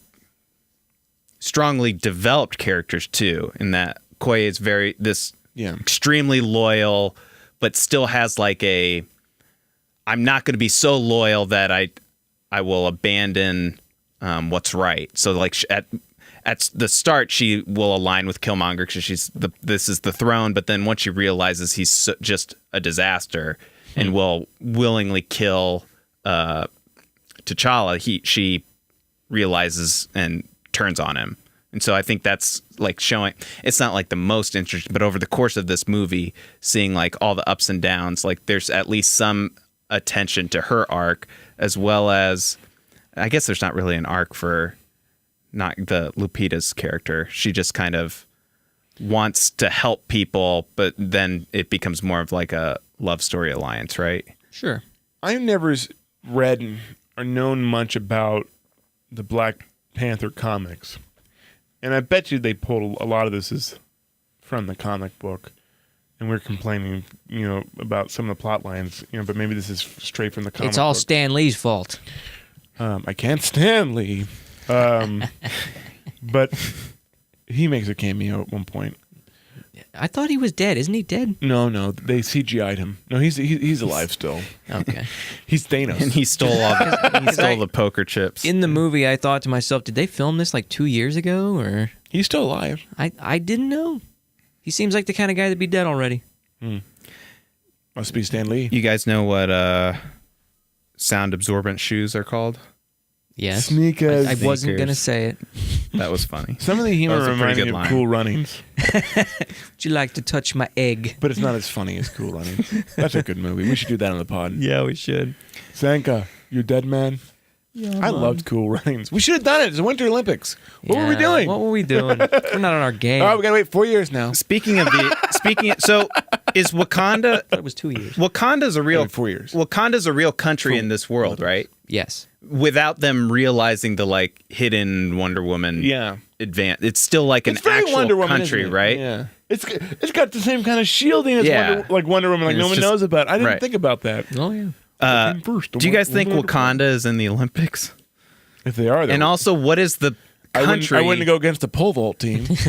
S1: developed characters too. In that Okoye is extremely loyal, but still has like I'm not going to be so loyal that I will abandon what's right. So like at the start, she will align with Killmonger because this is the throne. But then once she realizes he's just a disaster and will willingly kill T'Challa, she realizes and turns on him. And so I think that's like showing, it's not like the most interesting, but over the course of this movie, seeing like all the ups and downs, like there's at least some attention to her arc, as well as, I guess there's not really an arc for not the Lupita's character. She just kind of wants to help people, but then it becomes more of like a love story alliance, right?
S2: Sure.
S3: I've never read or known much about the Black Panther comics. And I bet you they pulled a lot of this is from the comic book. And we're complaining, about some of the plot lines, but maybe this is straight from the comic book.
S2: It's all Stan Lee's fault.
S3: I can't stand Lee. But he makes a cameo at one point.
S2: I thought he was dead. Isn't he dead?
S3: No, they CGI'd him. No, he's alive still.
S2: Okay.
S3: He's Thanos.
S1: And he stole the poker chips.
S2: In the movie, I thought to myself, did they film this like 2 years ago? Or
S3: He's still alive.
S2: I didn't know. He seems like the kind of guy that'd be dead already.
S3: Must be Stan Lee.
S1: You guys know what sound absorbent shoes are called?
S2: Yes.
S3: Sneakers.
S2: I wasn't going to say it.
S1: That was funny.
S3: Some of the humor
S1: That was a pretty
S3: reminds me
S1: good
S3: of
S1: line.
S3: Cool Runnings,
S2: Would you like to touch my egg?
S3: but it's not as funny as Cool Runnings. That's a good movie. We should do that on the pod.
S2: Yeah, we should.
S3: Sanka, you dead man?
S2: Yeah,
S3: I loved Cool Runnings. We should have done it. It's the Winter Olympics. What were we doing?
S2: What were we doing? We're not on our game.
S3: Oh, we gotta wait 4 years now.
S1: So is Wakanda?
S2: I thought it was 2 years.
S1: Wakanda's a real
S3: 4 years.
S1: Wakanda's a real country in this world, right?
S2: Yes.
S1: Without them realizing the like hidden Wonder Woman advance, it's still like
S3: It's
S1: an
S3: very
S1: actual
S3: Wonder Woman,
S1: country,
S3: isn't it?
S1: right?
S3: Yeah. It's got the same kind of shielding as
S1: Yeah.
S3: Wonder Woman, like
S1: And
S3: no
S1: it's
S3: one
S1: just-
S3: knows about. I didn't
S1: right.
S3: think about that.
S2: Oh, yeah.
S1: Do you guys think Wakanda is in the Olympics?
S3: If they are,
S1: And also, what is the country?
S3: I wouldn't go against the pole vault team. Those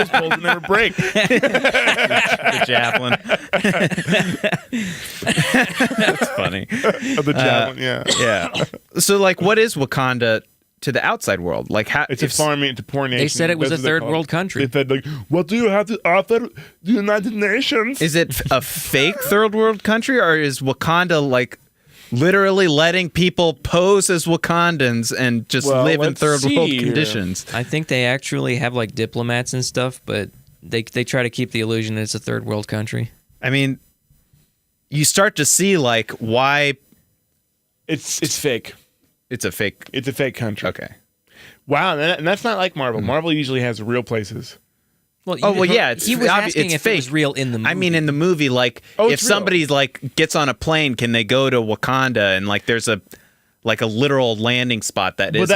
S3: poles would never break.
S1: the javelin. That's funny.
S3: Of the javelin,
S1: Yeah. So, like, what is Wakanda to the outside world? Like, how?
S3: It's a farming, it's a poor nation.
S2: They said it was
S3: That's
S2: a
S3: what they
S2: third
S3: call
S2: world
S3: it.
S2: country.
S3: They said, like, what do you have to offer the United Nations?
S1: Is it a fake third world country, or is Wakanda like literally letting people pose as Wakandans and just
S3: Well,
S1: live in
S3: let's
S1: third world
S3: see here.
S1: conditions?
S2: I think they actually have like diplomats and stuff, but they try to keep the illusion that it's a third world country.
S1: I mean, you start to see like why
S3: It's fake.
S1: it's a fake.
S3: It's a fake country.
S1: Okay.
S3: Wow, and that's not like Marvel. Marvel usually has real places.
S2: Well,
S1: Oh, well, yeah, it's
S2: he was asking
S1: it's
S2: if
S1: fake.
S2: it was real in the movie.
S1: I mean, in the movie, like,
S3: Oh,
S1: if
S3: it's real.
S1: somebody like gets on a plane, can they go to Wakanda and like there's a literal landing spot that
S3: But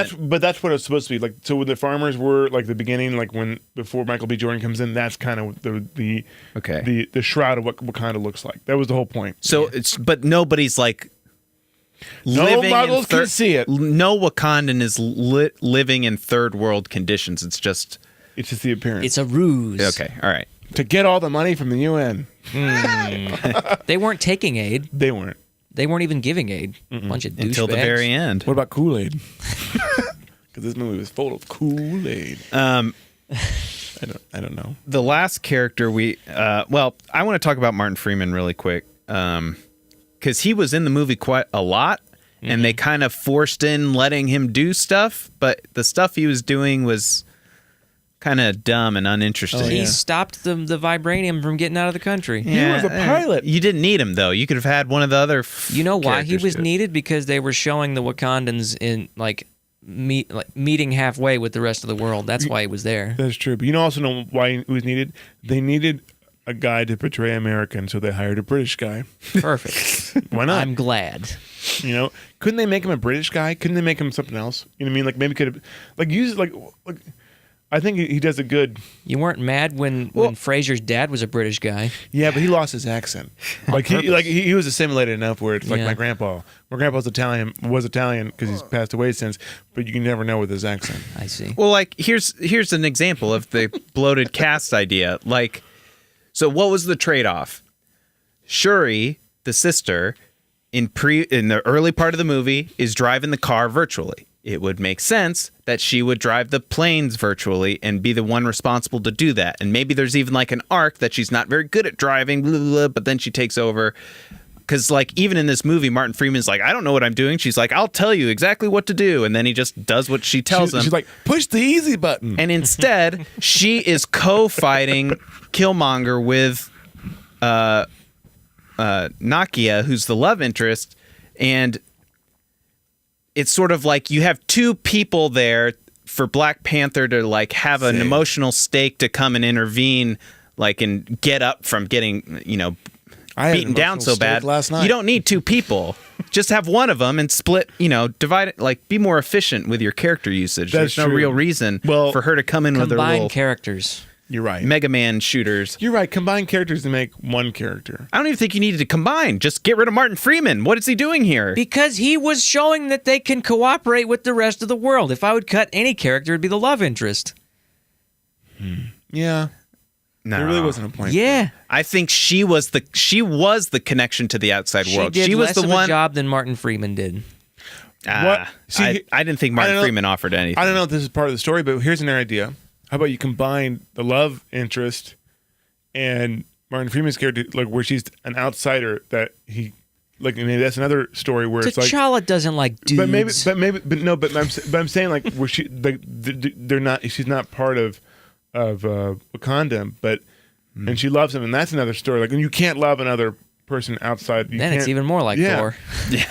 S3: that's what it's supposed to be. Like, so when the farmers were like the beginning, like before Michael B. Jordan comes in, that's kind of the
S1: Okay.
S3: the shroud of what Wakanda looks like. That was the whole point.
S1: So but nobody's like
S3: No
S1: living
S3: models
S1: in
S3: can see it.
S1: No Wakandan is living in third world conditions. It's just
S3: It's just the appearance.
S2: it's a ruse.
S1: okay. All right.
S3: to get all the money from the UN.
S2: They weren't taking aid.
S3: They weren't.
S2: They weren't even giving aid. Bunch of douchebags.
S1: Until the very end.
S3: What about Kool-Aid? Because this movie was full of Kool-Aid. I don't know.
S1: The last character I want to talk about Martin Freeman really quick, because he was in the movie quite a lot, and they kind of forced in letting him do stuff, but the stuff he was doing was kind of dumb and uninteresting.
S2: He stopped the vibranium from getting out of the country.
S3: He was a pilot.
S1: You didn't need him though. You could have had one of the other.
S2: You know why he
S1: characters
S2: was
S1: do it.
S2: needed? Because they were showing the Wakandans in meeting halfway with the rest of the world. That's why he was there.
S3: That's true. But you also know why it was needed? They needed a guy to portray American, so they hired a British guy.
S2: Perfect.
S3: Why not?
S2: I'm glad.
S3: Couldn't they make him a British guy? Couldn't they make him something else? You know what I mean? Like maybe could have use like I think he does a good.
S2: You weren't mad when Fraser's dad was a British guy.
S3: Yeah, but he lost his accent. He was assimilated enough where it's like my grandpa. My grandpa's was Italian because he's passed away since, but you can never know with his accent.
S2: I see.
S1: Well, like here's an example of the bloated cast idea. Like, so what was the trade-off? Shuri, the sister, in the early part of the movie, is driving the car virtually. It would make sense that she would drive the planes virtually and be the one responsible to do that. And maybe there's even like an arc that she's not very good at driving, blah, blah, blah, but then she takes over. Because like even in this movie, Martin Freeman's like, I don't know what I'm doing. She's like, I'll tell you exactly what to do. And then he just does what she tells him.
S3: She's like, push the easy button.
S1: And instead, she is co-fighting Killmonger with Nakia, who's the love interest. And it's sort of like you have two people there for Black Panther to like have an emotional stake to come and intervene, like and get up from getting, beaten down so bad.
S3: Last night.
S1: You don't need two people. Just have one of them and split, divide it, like be more efficient with your character usage.
S3: That's
S1: There's no
S3: true.
S1: real reason for her to come in with her
S2: Combine
S1: little
S2: characters.
S3: You're right.
S1: Mega Man shooters.
S3: You're right. Combine characters to make one character.
S1: I don't even think you needed to combine. Just get rid of Martin Freeman. What is he doing here?
S2: Because he was showing that they can cooperate with the rest of the world. If I would cut any character, it'd be the love interest.
S3: Yeah.
S1: No,
S3: There really wasn't a point.
S2: Yeah.
S1: I think she was the connection to the outside world.
S2: She did
S1: was
S2: less
S1: the
S2: of
S1: one
S2: a job than Martin Freeman did.
S3: What? See,
S1: I didn't think Martin Freeman offered anything.
S3: I don't know if this is part of the story, but here's an idea. How about you combine the love interest and Martin Freeman's character, like where she's an outsider that he, like maybe that's another story where it's like
S2: T'Challa doesn't like dudes.
S3: but I'm saying like where they're not, she's not part of Wakanda, but and she loves him, and that's another story. Like, and you can't love another person outside.
S2: Then it's even more like Thor.
S3: You're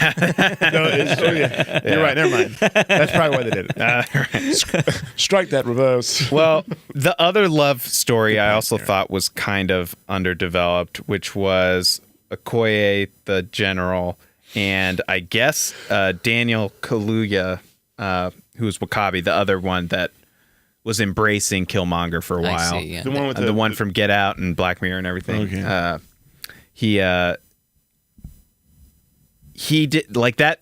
S3: right. Never mind. That's probably why they did it. Strike that reverse.
S1: Well, the other love story I also thought was kind of underdeveloped, which was Okoye, the general, and I guess Daniel Kaluuya, who was W'Kabi, the other one that was embracing Killmonger for a while.
S2: I see, yeah.
S3: The one with
S1: the one from Get Out and Black Mirror and everything.
S3: Okay.
S1: He did like that.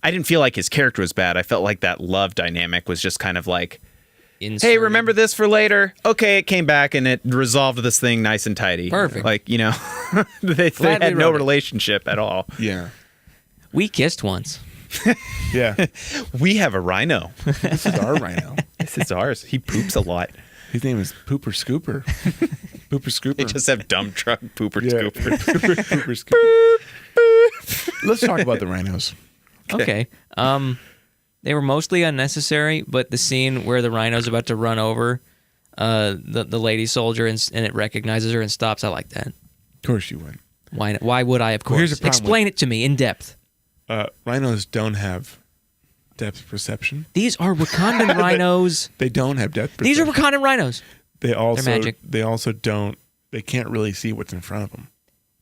S1: I didn't feel like his character was bad. I felt like that love dynamic was just kind of like,
S2: Inserted.
S1: hey, remember this for later? Okay, it came back and it resolved this thing nice and tidy.
S2: Perfect.
S1: Like, they had no
S2: wrote it.
S1: relationship at all.
S3: Yeah.
S2: We kissed once.
S3: Yeah.
S1: We have a rhino.
S3: This is our rhino.
S1: This is ours. He poops a lot.
S3: His name is Pooper Scooper. Pooper Scooper.
S1: They just have dump truck pooper
S3: Yeah.
S1: scooper.
S3: Pooper Scooper. Let's talk about the rhinos.
S2: Okay. They were mostly unnecessary, but the scene where the rhino's about to run over the lady soldier and it recognizes her and stops, I like that.
S3: Of course you would.
S2: Why would I, of course?
S3: here's the problem
S2: Explain it to me in depth.
S3: Rhinos don't have depth perception.
S2: These are Wakandan rhinos.
S3: They don't have depth
S2: These
S3: perception.
S2: are Wakandan rhinos.
S3: They also
S2: magic.
S3: They also don't. They can't really see what's in front of them.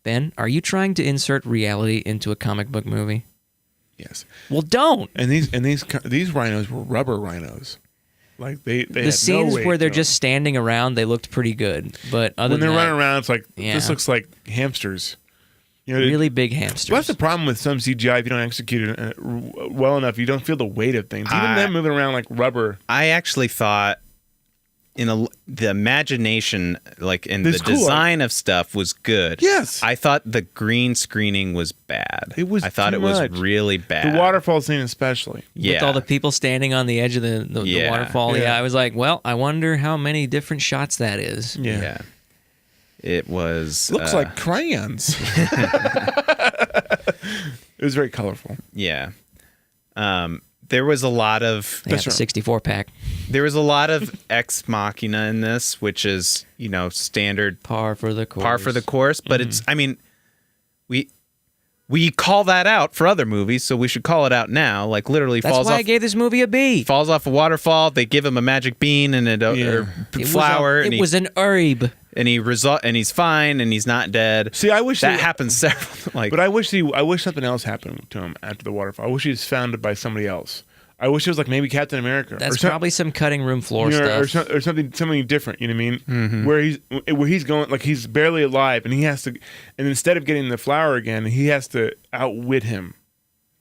S2: Ben, are you trying to insert reality into a comic book movie?
S3: Yes.
S2: Well, don't.
S3: And these rhinos were rubber rhinos. Like they
S2: The
S3: had
S2: scenes
S3: no weight
S2: where they're
S3: to
S2: just standing around, they looked pretty good. But other
S3: when they're
S2: than that,
S3: running around, it's like
S2: Yeah.
S3: this looks like hamsters.
S2: really big hamsters.
S3: Well, that's the problem with some CGI. If you don't execute it well enough, you don't feel the weight of things. Even them moving around like rubber.
S1: I actually thought the imagination, like in the
S3: It's cool.
S1: design of stuff, was good.
S3: Yes.
S1: I thought the green screening was bad.
S3: It was
S1: I thought
S3: too
S1: it was
S3: much.
S1: really bad.
S3: The waterfall scene, especially.
S1: Yeah.
S2: With all the people standing on the edge of the
S1: Yeah.
S2: waterfall.
S3: Yeah.
S2: Yeah, I was like, well, I wonder how many different shots that is.
S1: Yeah. It was
S3: Looks like crayons. It was very colorful.
S1: Yeah. There was a lot of
S2: They got the 64 pack.
S1: there was a lot of ex machina in this, which is, standard
S2: Par for the course.
S1: par for the course, but it's I mean we call that out for other movies, so we should call it out now. Like literally
S2: That's
S1: falls
S2: why
S1: off
S2: I gave this movie a B.
S1: falls off a waterfall, they give him a magic bean and
S2: It
S1: flower
S2: was
S1: and
S2: it was an herb.
S1: and he's fine and he's not dead.
S3: See, I wish
S1: that happens several
S3: But I wish something else happened to him after the waterfall. I wish he was found by somebody else. I wish it was like maybe Captain America.
S2: That's probably some cutting room floor stuff.
S3: or something different. You know what I mean? Where he's going, like he's barely alive, and he has to, and instead of getting the flower again, he has to outwit him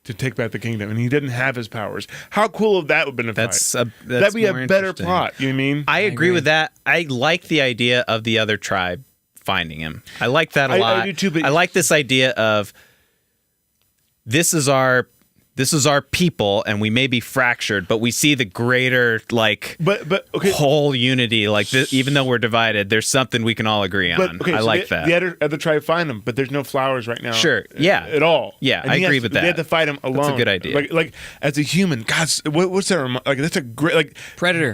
S3: to take back the kingdom, and he didn't have his powers. How cool would that have been? That'd be a better plot. You know what I mean?
S1: I agree with that. I like the idea of the other tribe finding him. I like that a lot.
S3: I do too. But
S1: I like this idea of this is our people, and we may be fractured, but we see the greater
S3: but okay.
S1: whole unity. Like even though we're divided, there's something we can all agree on. I like that.
S3: The other tribe find him, but there's no flowers right now.
S1: Sure. Yeah.
S3: At all.
S1: Yeah, I agree with that.
S3: They have to fight him alone.
S1: That's a good idea.
S3: Like as a human, God, what's that? Like that's a great
S2: Predator,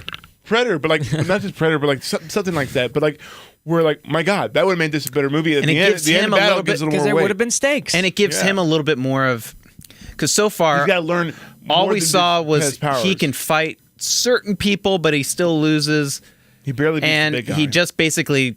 S3: but like not just Predator, but like something like that. But like. We're like, my God, that would have made this a better movie.
S1: And it gives him a little bit
S2: because there would have been stakes,
S1: and it gives him a little bit more of because so far
S3: he's got to learn.
S1: All we saw was he can fight certain people, but he still loses.
S3: He barely beats
S1: and
S3: the big guy.
S1: He just basically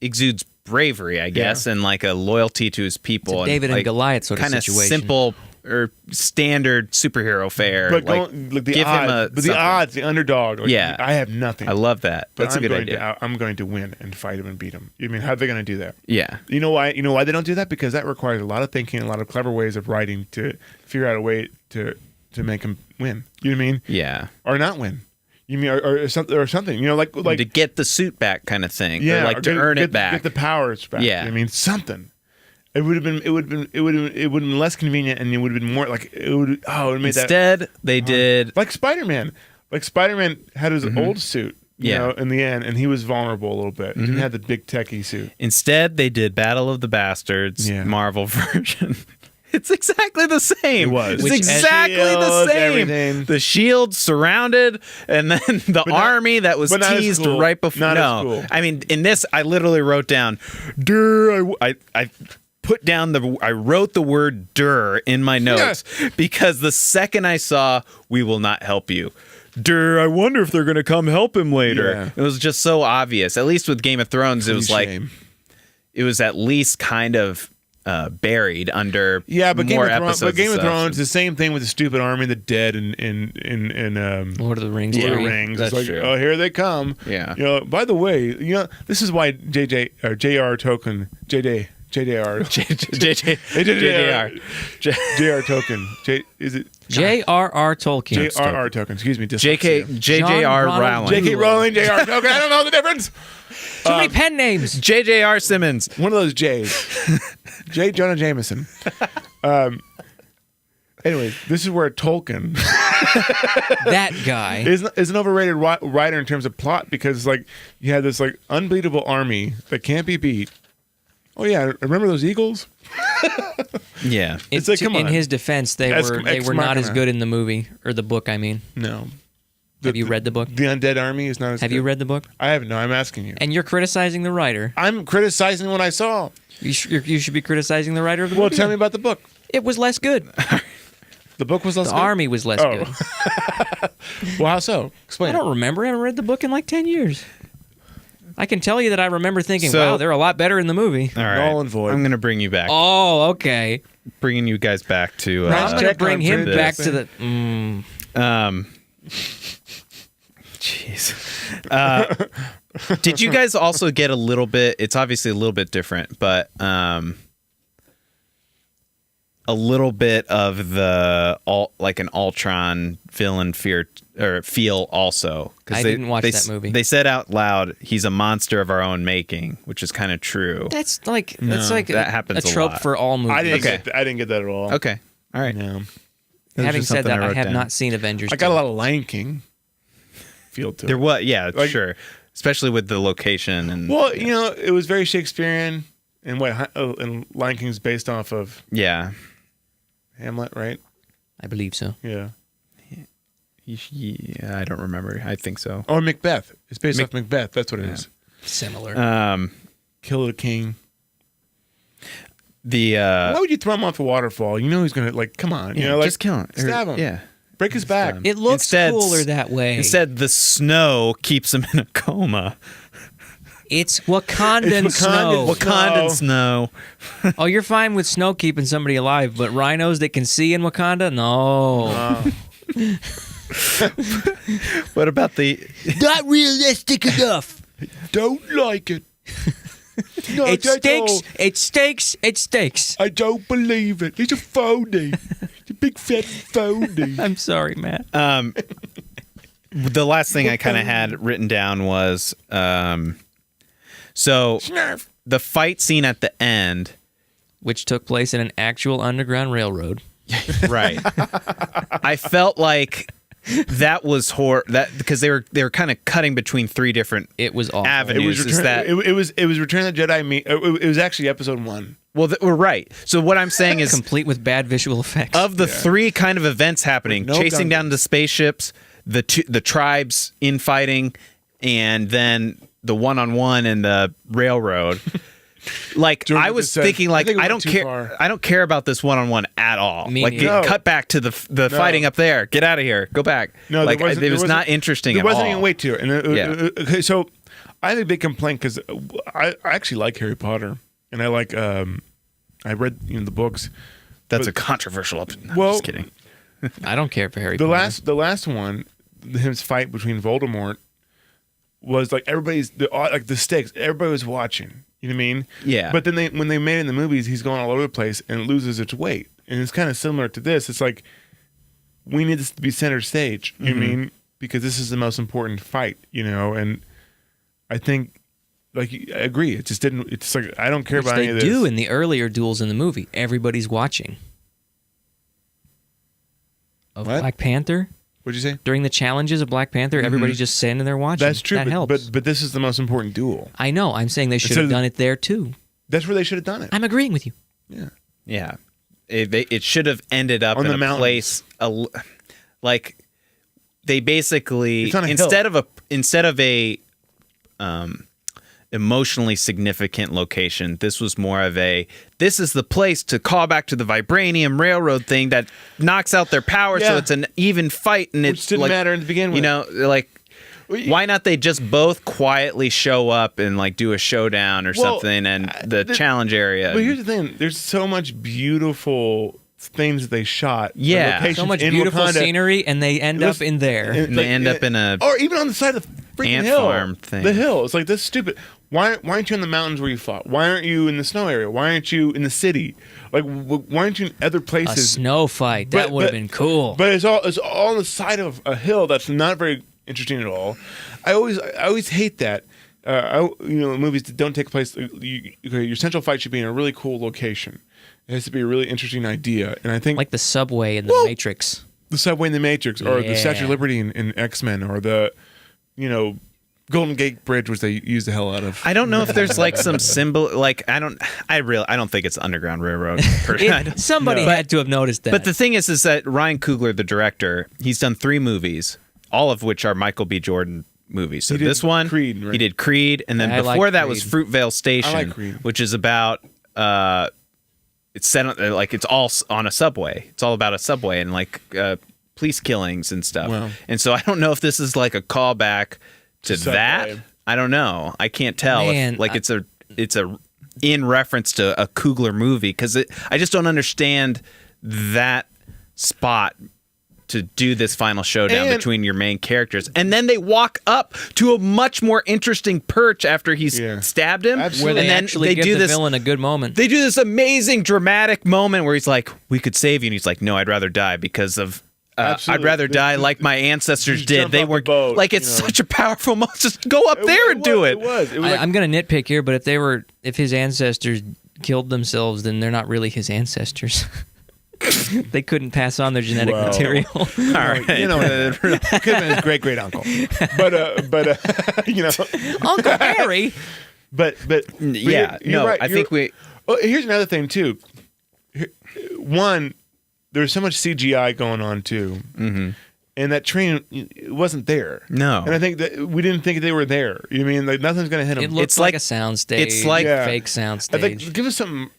S1: exudes bravery, I guess, and like a loyalty to his people.
S2: It's a David and Goliath sort of situation.
S1: Kind of simple or standard superhero fare.
S3: But
S1: give him
S3: the odds, the underdog. Like,
S1: yeah,
S3: I have nothing.
S1: I love that. That's a good idea.
S3: I'm going to win and fight him and beat him. I mean, how are they going to do that?
S1: Yeah.
S3: You know why? You know why they don't do that? Because that requires a lot of thinking, a lot of clever ways of writing to figure out a way to make him win. You know what I mean?
S1: Yeah.
S3: Or not win. You mean or something? You know, like
S1: to get the suit back, kind of thing.
S3: Yeah,
S1: or to earn it back.
S3: Get the powers back.
S1: Yeah.
S3: I mean, something. It would have been less convenient, and it would have been more like it would. Oh, it made
S1: Instead,
S3: that,
S1: they did
S3: like Spider-Man. Like Spider-Man had his old suit, you know, in the end, and he was vulnerable a little bit. He had the big techie suit.
S1: Instead, they did Battle of the Bastards, Marvel version. It's exactly the same.
S3: It was.
S1: It's exactly the same.
S3: Everything.
S1: The shield surrounded, and then the army that was teased right before.
S3: Cool.
S1: I mean, in this, I literally wrote down, I put down I wrote the word "dur" in my notes because the second I saw, "We will not help you." I wonder if they're going to come help him later.
S3: Yeah.
S1: It was just so obvious. At least with Game of Thrones, it was like, it was at least kind of buried under
S3: but
S1: more episodes.
S3: But Game of Thrones, the same thing with the stupid army, the dead, in
S2: Lord of the Rings.
S3: Lord of the Rings.
S1: That's
S3: it's like,
S1: true.
S3: oh, here they come.
S1: Yeah.
S3: You know. By the way, you know, this is why J.R. Tolkien, JDR. J.R. Tolkien. Is it
S2: J.R.R. Tolkien?
S3: J.R.R. Tolkien. Excuse me.
S1: J.J.R. Rowling.
S3: J.K. Rowling. J.R. Tolkien. I don't know the difference.
S2: Too many pen names.
S1: J.J.R. Simmons.
S3: One of those J's. J. Jonah Jameson. Anyways, this is where Tolkien
S2: that guy
S3: is an overrated writer in terms of plot because like you had this like unbeatable army that can't be beat. Oh yeah, remember those eagles?
S1: Yeah,
S3: it's like come on.
S2: In his defense, they were not as good in the movie or the book. I mean,
S3: no.
S2: Have you read the book?
S3: The Undead Army is not as good.
S2: Have you read the book?
S3: I haven't. No, I'm asking you.
S2: And you're criticizing the writer.
S3: I'm criticizing what I saw.
S2: You should be criticizing the writer of the
S3: movie.
S2: book.
S3: Well, tell me about the book.
S2: It was less good.
S3: The book was less good?
S2: The army was less good.
S3: Well, how so? Explain.
S2: I don't remember. I haven't read the book in like 10 years. I can tell you that I remember thinking, wow, they're a lot better in the movie.
S1: All right.
S3: Null and void.
S1: I'm going to bring you back.
S2: Oh, okay.
S1: Bringing you guys back to...
S2: I'm going to bring him back to the...
S1: Jeez. Did you guys also get a little bit... It's obviously a little bit different, but... a little bit of the like an Ultron villain feel also.
S2: I didn't watch that movie.
S1: They said out loud, "He's a monster of our own making," which is kind of true.
S2: That's like
S1: that happens
S2: a trope
S1: lot.
S2: for all movies.
S3: I didn't get that at all.
S1: Okay, all right.
S3: No.
S2: Having said that, I have not seen Avengers.
S3: I got a lot of Lion King feel to it.
S1: There was, sure, especially with the location and.
S3: Well, you know, it was very Shakespearean, and and Lion King's based off of Hamlet, right?
S2: I believe so.
S3: Yeah.
S1: Yeah, I don't remember. I think so.
S3: Or Macbeth. It's based off Macbeth. That's what it is.
S2: Similar.
S3: Kill the king.
S1: Why
S3: would you throw him off a waterfall? You know he's gonna come on. You know,
S1: just kill him.
S3: Stab him.
S1: Yeah.
S3: Break his back.
S2: It looks cooler that way.
S1: Instead, the snow keeps him in a coma.
S2: It's Wakandan snow.
S1: Wakandan snow.
S2: Oh, you're fine with snow keeping somebody alive, but rhinos that can see in Wakanda? No.
S1: What about the?
S2: Not realistic enough.
S3: Don't like it. No,
S2: It
S3: that's
S2: stinks.
S3: all.
S2: It stinks. It stinks.
S3: I don't believe it. He's a phony. He's a big fat phony.
S2: I'm sorry, Matt.
S1: The last thing I kind of had written down was so
S3: Snarf.
S1: the fight scene at the end.
S2: Which took place in an actual underground railroad.
S1: Right. I felt like that was that because they were kind of cutting between three different
S2: It was awful.
S1: avenues.
S3: It was
S1: Is
S3: Return,
S1: that
S3: it was Return of the Jedi. It was actually episode 1.
S1: well? We're right. So what I'm saying is,
S2: Complete with bad visual effects.
S1: of the three kind of events happening,
S3: No
S1: chasing
S3: gun-
S1: down the spaceships, the tribes infighting, and then the one-on-one in the railroad. Like
S3: Jordan
S1: I was
S3: just said,
S1: thinking,
S3: I
S1: like
S3: think it
S1: I
S3: went
S1: don't
S3: too
S1: care.
S3: far.
S1: I don't care about this one-on-one at all.
S2: Me
S1: Like
S2: neither.
S3: No.
S1: cut back to the fighting up there. Get out of here. Go back.
S3: No,
S1: like
S3: there wasn't,
S1: it was not interesting
S3: There
S1: at
S3: wasn't
S1: all.
S3: even weight to it. And
S1: Yeah.
S3: okay, so I have a big complaint because I actually like Harry Potter, and I like I read the books.
S1: That's a controversial opinion.
S3: Well,
S1: Just kidding.
S2: I don't care for Harry
S3: The
S2: Potter.
S3: the last one, his fight between Voldemort was like like the stakes. Everybody was watching. You know what I mean?
S1: Yeah.
S3: But then when they made it in the movies, he's going all over the place and it loses its weight. And it's kind of similar to this. It's like we need this to be center stage. You know what I mean? Because this is the most important fight. And I think, like, I agree. It just didn't. It's like I don't care
S2: Which
S3: about
S2: they
S3: any of this.
S2: do in the earlier duels in the movie. Everybody's watching. Of
S3: What?
S2: Black Panther,
S3: What'd you say?
S2: during the challenges of Black Panther, everybody's just standing there watching.
S3: That's true.
S2: That
S3: but,
S2: helps.
S3: but this is the most important duel.
S2: I know. I'm saying they should
S3: Instead
S2: have
S3: of-
S2: done it there too.
S3: That's where they should have done it.
S2: I'm agreeing with you.
S3: Yeah.
S1: Yeah, it should have ended up
S3: On
S1: in
S3: the
S1: a
S3: mountains.
S1: place like they basically
S3: It's on a
S1: instead of a emotionally significant location. This was more of this is the place to call back to the vibranium railroad thing that knocks out their power, so
S3: Yeah.
S1: it's an even fight, and
S3: Which
S1: it's
S3: didn't
S1: like,
S3: matter to begin with.
S1: You know, like. Why not they just both quietly show up and like do a showdown or
S3: Well,
S1: something and the challenge area?
S3: But here's the thing: there's so much beautiful things that they shot.
S1: Yeah.
S3: locations
S2: So much
S3: in
S2: beautiful
S3: Wakanda.
S2: scenery, and they end up in there.
S1: And they end up in a
S3: or even on the side of the freaking
S1: ant
S3: hill.
S1: farm thing.
S3: The hill. It's like this is stupid. Why aren't you in the mountains where you fought? Why aren't you in the snow area? Why aren't you in the city? Like why aren't you in other
S2: A
S3: places?
S2: snow fight. That would have been cool.
S3: But it's all on the side of a hill that's not very interesting at all. I always hate that. Movies that don't take place. Your central fight should be in a really cool location. It has to be a really interesting idea, and I think
S2: Like the subway in the Matrix.
S3: the subway in the Matrix, or the
S2: Yeah.
S3: Statue of Liberty in X-Men, or the Golden Gate Bridge, which they use the hell out of.
S1: I don't know if there's like some symbol. Like I don't think it's Underground Railroad.
S2: Somebody had to have noticed that.
S1: But the thing is that Ryan Coogler, the director, he's done 3 movies, all of which are Michael B. Jordan movies. So
S3: He did
S1: this one,
S3: Creed, right?
S1: he did Creed, and then
S2: I
S1: before
S2: like
S1: that was
S2: Creed.
S1: Fruitvale Station,
S3: I like Creed.
S1: which is about it's set on, like it's all on a subway. It's all about a subway and like police killings and stuff.
S3: Wow.
S1: And so I don't know if this is like a callback to
S3: Subway.
S1: that. I don't know. I can't tell.
S2: Man,
S1: It's a in reference to a Coogler movie because I just don't understand that spot to do this final showdown
S3: And-
S1: between your main characters, and then they walk up to a much more interesting perch after he's
S3: Yeah.
S1: stabbed him,
S3: Absolutely.
S2: where
S1: and
S2: they
S1: then
S2: actually
S1: they
S2: give
S1: do
S2: the
S1: this.
S2: villain a good moment.
S1: They do this amazing dramatic moment where he's like, "We could save you," and he's like, "No, I'd rather die because of." I'd
S3: Absolutely.
S1: rather die like my ancestors
S3: Just
S1: did.
S3: jump
S1: They
S3: off the
S1: weren't
S3: boat,
S1: like it's
S3: you know.
S1: such a powerful moment. Just go up there and do it.
S3: It was like,
S2: I'm going to nitpick here, but if his ancestors killed themselves, then they're not really his ancestors. They couldn't pass on their genetic
S3: Wow.
S2: material.
S1: All right,
S3: could have been his great uncle, but
S2: Uncle Harry.
S3: but
S1: yeah,
S3: you're
S1: no,
S3: right,
S1: I think we.
S3: Oh, here's another thing too. One, there's so much CGI going on too, and that train it wasn't there.
S1: No.
S3: and I think that we didn't think they were there. You know what I mean like nothing's gonna hit them.
S2: It looks
S1: It's
S2: like
S1: like-
S2: a soundstage.
S1: it's like-
S3: Yeah.
S2: fake
S3: I
S2: soundstage.
S3: think give us some.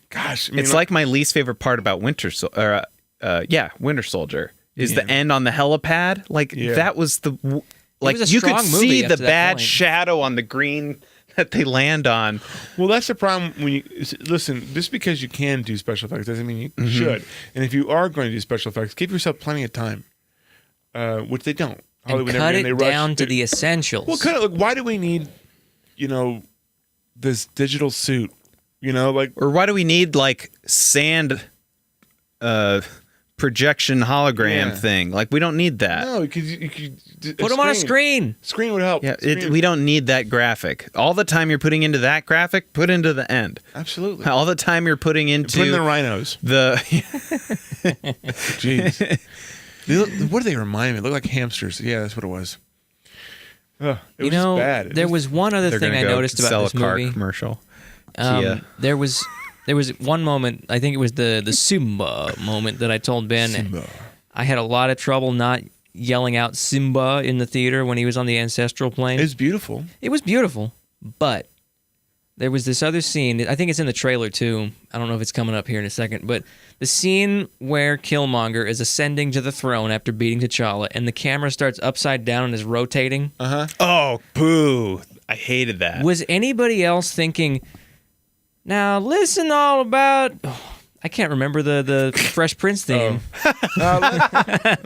S3: Gosh, I mean,
S1: It's like my least favorite part about Winter Soldier is the end on the helipad. Like
S3: Yeah.
S1: that was like
S2: was a
S1: you could
S2: strong movie
S1: see
S2: up
S1: the
S2: to that
S1: bad
S2: point.
S1: shadow on the green that they land on.
S3: Well, that's the problem when you listen. Just because you can do special effects doesn't mean you should. And if you are going to do special effects, give yourself plenty of time. which they don't.
S2: And
S3: Hollywood
S2: cut
S3: never,
S2: it down to the essentials.
S3: Well, kind of like, why do we need, this digital suit?
S1: Or why do we need like sand projection hologram thing? Like, we don't need that.
S3: No, because you could
S2: put them on a screen.
S3: Screen would help.
S1: Yeah, we don't need that graphic. All the time you're putting into that graphic, put into the end.
S3: Absolutely.
S1: All the time you're putting into
S3: put in the rhinos. Jeez. What do they remind me? They look like hamsters. Yeah, that's what it was. It was just bad.
S2: There was one other thing I noticed about this
S1: car
S2: movie.
S1: Commercial.
S2: There was one moment. I think it was the Simba moment that I told Ben.
S3: Simba.
S2: I had a lot of trouble not yelling out Simba in the theater when he was on the ancestral plane.
S3: It's beautiful.
S2: It was beautiful, but there was this other scene. I think it's in the trailer too. I don't know if it's coming up here in a second, but the scene where Killmonger is ascending to the throne after beating T'Challa, and the camera starts upside down and is rotating.
S1: Oh, boo! I hated that.
S2: Was anybody else thinking, now listen all about... I can't remember the Fresh Prince theme.
S3: I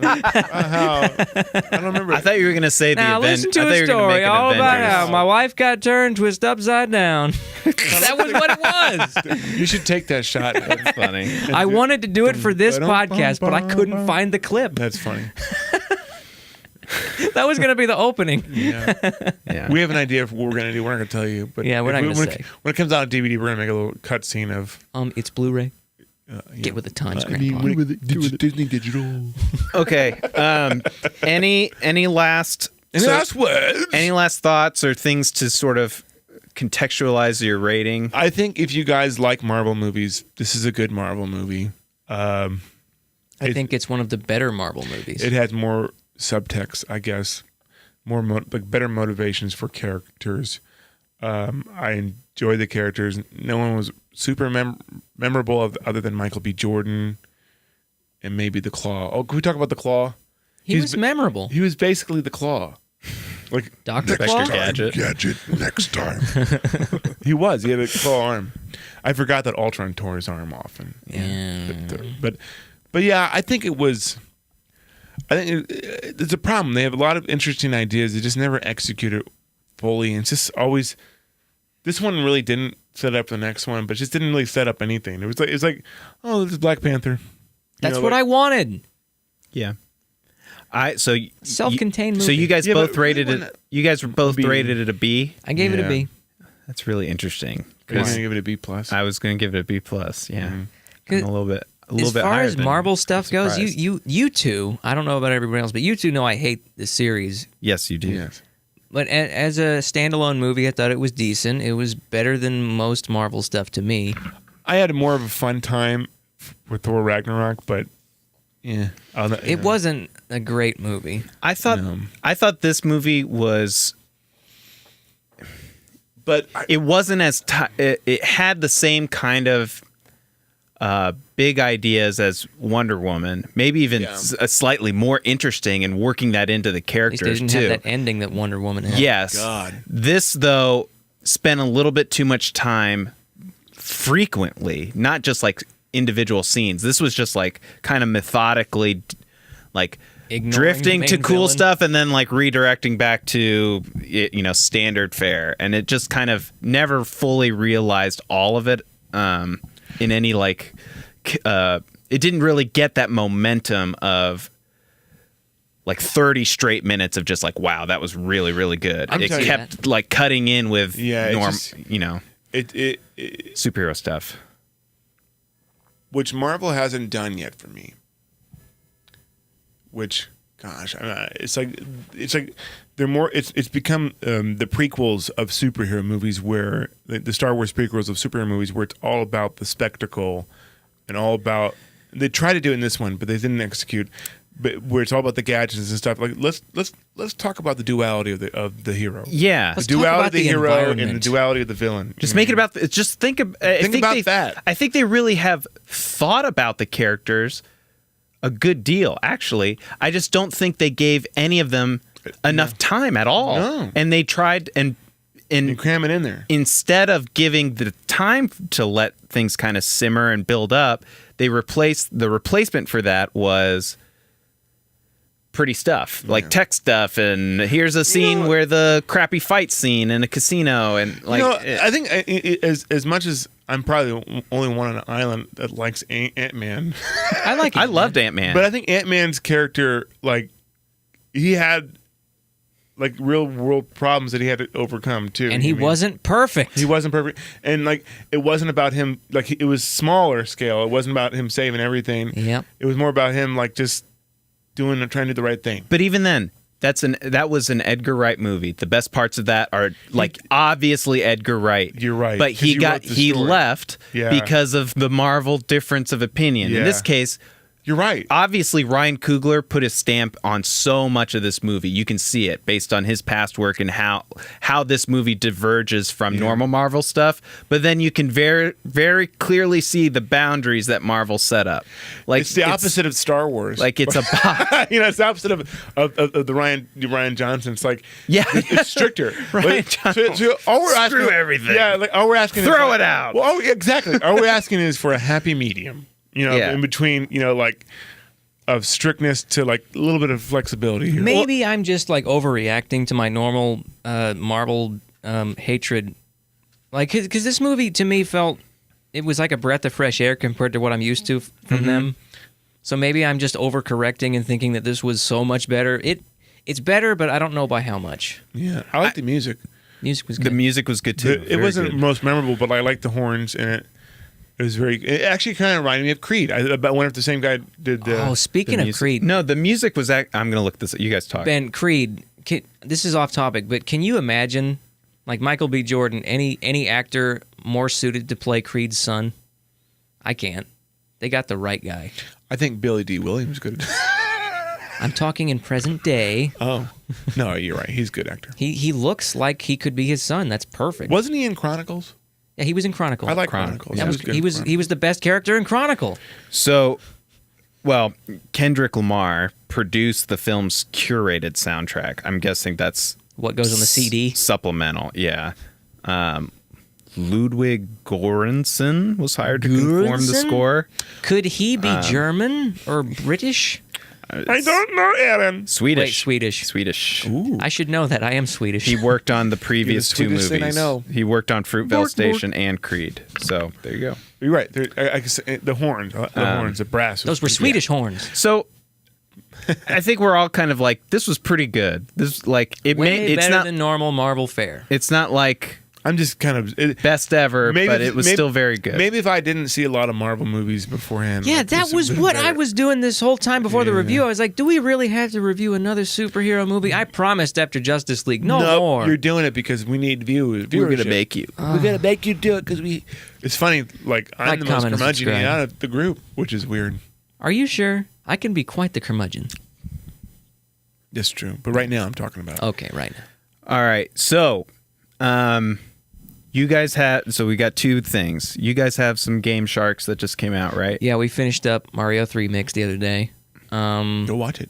S3: don't remember.
S1: I thought you were going to say the
S2: now
S1: event.
S2: listen to a story all about how my wife got turned twist upside down. That was what it was.
S3: You should take that shot.
S1: That's funny.
S2: I wanted to do it for this podcast, but I couldn't find the clip.
S3: That's funny.
S2: That was going to be the opening.
S1: Yeah.
S3: We have an idea of what we're going to do. We're not going to tell you. But
S2: yeah, we're not going to say.
S3: When it comes out on DVD, we're going to make a little cut scene of...
S2: It's Blu-ray. Get with the times, Grandpa.
S3: Disney Digital.
S1: Okay. Any last
S3: words?
S1: Any last thoughts or things to sort of contextualize your rating?
S3: I think if you guys like Marvel movies, this is a good Marvel movie.
S2: I think it's one of the better Marvel movies.
S3: It has more subtext, I guess, more better motivations for characters. I enjoy the characters. No one was super memorable other than Michael B. Jordan and maybe the Claw. Oh, can we talk about the Claw?
S2: He was memorable.
S3: He was basically the Claw. Like
S2: Dr. Claw?
S3: Gadget next time. He was. He had a claw arm. I forgot that Ultron tore his arm off. But yeah, I think it was... I think it's a problem. They have a lot of interesting ideas. They just never execute it fully. And it's just always... This one really didn't set up the next one, but just didn't really set up anything. It was like, oh, this is Black Panther.
S2: That's what I wanted.
S1: Yeah.
S2: Self-contained movie.
S1: So you guys both rated it. You guys were both rated it a B.
S2: I gave it a B.
S1: That's really interesting.
S3: You're going to give it a B plus.
S1: I was going to give it a B plus. Yeah, I'm a little bit.
S2: As far
S1: higher
S2: as Marvel stuff goes, you two. I don't know about everybody else, but you two know I hate the series.
S1: Yes, you do.
S3: Yes.
S2: But as a standalone movie, I thought it was decent. It was better than most Marvel stuff to me.
S3: I had more of a fun time with Thor Ragnarok, but yeah,
S2: it wasn't a great movie.
S1: I thought this movie was, but it wasn't as it had the same kind of big ideas as Wonder Woman, maybe even slightly more interesting and working that into the characters
S2: At least they didn't have that ending that Wonder Woman had.
S1: Yes.
S3: God.
S1: This though spent a little bit too much time frequently, not just like individual scenes. This was just like kind of methodically like
S2: Ignoring
S1: drifting
S2: the
S1: to
S2: main
S1: cool
S2: villain.
S1: stuff and then like redirecting back to standard fare, and it just kind of never fully realized all of it in any like it didn't really get that momentum of like 30 straight minutes of just like, wow, that was really, really good. It kept like cutting in with superhero stuff,
S3: which Marvel hasn't done yet for me. Which, gosh, it's like they're more. It's become the prequels of superhero movies, where the Star Wars prequels of superhero movies, where it's all about the spectacle and all about. They tried to do it in this one, but they didn't execute. But where it's all about the gadgets and stuff. Like let's talk about the duality of the hero.
S1: Yeah,
S3: the duality of the hero and the
S2: environment.
S3: duality of the villain.
S1: just make it about. Just think about
S3: that.
S1: I think they really have thought about the characters a good deal, actually. I just don't think they gave any of them enough time at all.
S3: No.
S1: And they tried and
S3: cram it in there.
S1: Instead of giving the time to let things kind of simmer and build up, they replaced the replacement for that was pretty stuff, like tech stuff, and here's a scene where the crappy fight scene in a casino, and like
S3: I think as much as I'm probably the only one on an island that likes Ant-Man.
S1: I loved Ant-Man,
S3: But I think Ant-Man's character, like, he had like real world problems that he had to overcome too.
S2: And he wasn't perfect.
S3: He wasn't perfect, and like it wasn't about him. Like it was smaller scale. It wasn't about him saving everything.
S2: Yep.
S3: It was more about him like just trying to do the right thing.
S1: But even then, that was an Edgar Wright movie. The best parts of that are like obviously Edgar Wright.
S3: You're right.
S1: But he left because of the Marvel difference of opinion.
S3: Yeah.
S1: In this case,
S3: you're right.
S1: Obviously, Ryan Coogler put his stamp on so much of this movie. You can see it based on his past work and how this movie diverges from normal Marvel stuff. But then you can very, very clearly see the boundaries that Marvel set up. Like
S3: it's the opposite of Star Wars.
S1: Like it's a
S3: it's the opposite of the Ryan Johnson. It's like it's stricter.
S1: Ryan Johnson.
S3: So all we're asking,
S1: screw everything.
S3: Yeah, like all we're asking
S1: throw
S3: is
S1: it out.
S3: Well, exactly. All we're asking is for a happy medium. In between, like of strictness to like a little bit of flexibility here.
S2: Maybe I'm just like overreacting to my normal Marvel hatred. Like, because this movie to me felt it was like a breath of fresh air compared to what I'm used to from them. So maybe I'm just overcorrecting and thinking that this was so much better. It's better, but I don't know by how much.
S3: Yeah, I like the music.
S2: Music was good.
S1: The music was good too.
S3: It wasn't most memorable, but I liked the horns in it. It was it actually kind of reminded me of Creed. I wonder if the same guy did the...
S2: speaking of Creed.
S1: No, the music was... I'm going to look this up. You guys talk.
S2: Ben, Creed, this is off topic, but can you imagine, like Michael B. Jordan, any actor more suited to play Creed's son? I can't. They got the right guy.
S3: I think Billy D. Williams could.
S2: I'm talking in present day.
S3: Oh. No, you're right. He's a good actor.
S2: He looks like he could be his son. That's perfect.
S3: Wasn't he in Chronicles?
S2: Yeah, he was in Chronicle.
S3: I like Chronicles.
S2: He was the best character in Chronicle.
S1: So, well, Kendrick Lamar produced the film's curated soundtrack. I'm guessing that's
S2: what goes on the CD.
S1: Supplemental, yeah. Ludwig Göransson was hired to conform the score.
S2: Could he be German or British?
S3: I don't know, Aaron.
S1: Swedish.
S2: Wait, Swedish.
S3: Ooh.
S2: I should know that. I am Swedish.
S1: He worked on the previous two movies.
S3: Thing I know.
S1: He worked on Fruitvale Station and Creed. So there you go.
S3: You're right. I can say, the horns, the brass.
S2: Those were Swedish horns.
S1: So I think we're all kind of like, this was pretty good. This like it's
S2: better
S1: not
S2: than normal Marvel fare.
S1: It's not like
S3: I'm just kind of
S1: best ever, but it was still very good.
S3: Maybe if I didn't see a lot of Marvel movies beforehand.
S2: Yeah, that was what I was doing this whole time before the review. I was like, do we really have to review another superhero movie? I promised after Justice League, no more.
S3: You're doing it because we need viewership.
S1: We're going to make you.
S3: We're going to make you do it because we... It's funny, like, I'm the most curmudgeon out of the group, which is weird.
S2: Are you sure? I can be quite the curmudgeon.
S3: That's true. But right now I'm talking about it.
S2: Okay, right now.
S1: All right, so... you guys so we got two things. You guys have some Game Sharks that just came out, right?
S2: Yeah, we finished up Mario 3 Mix the other day.
S3: Go watch it.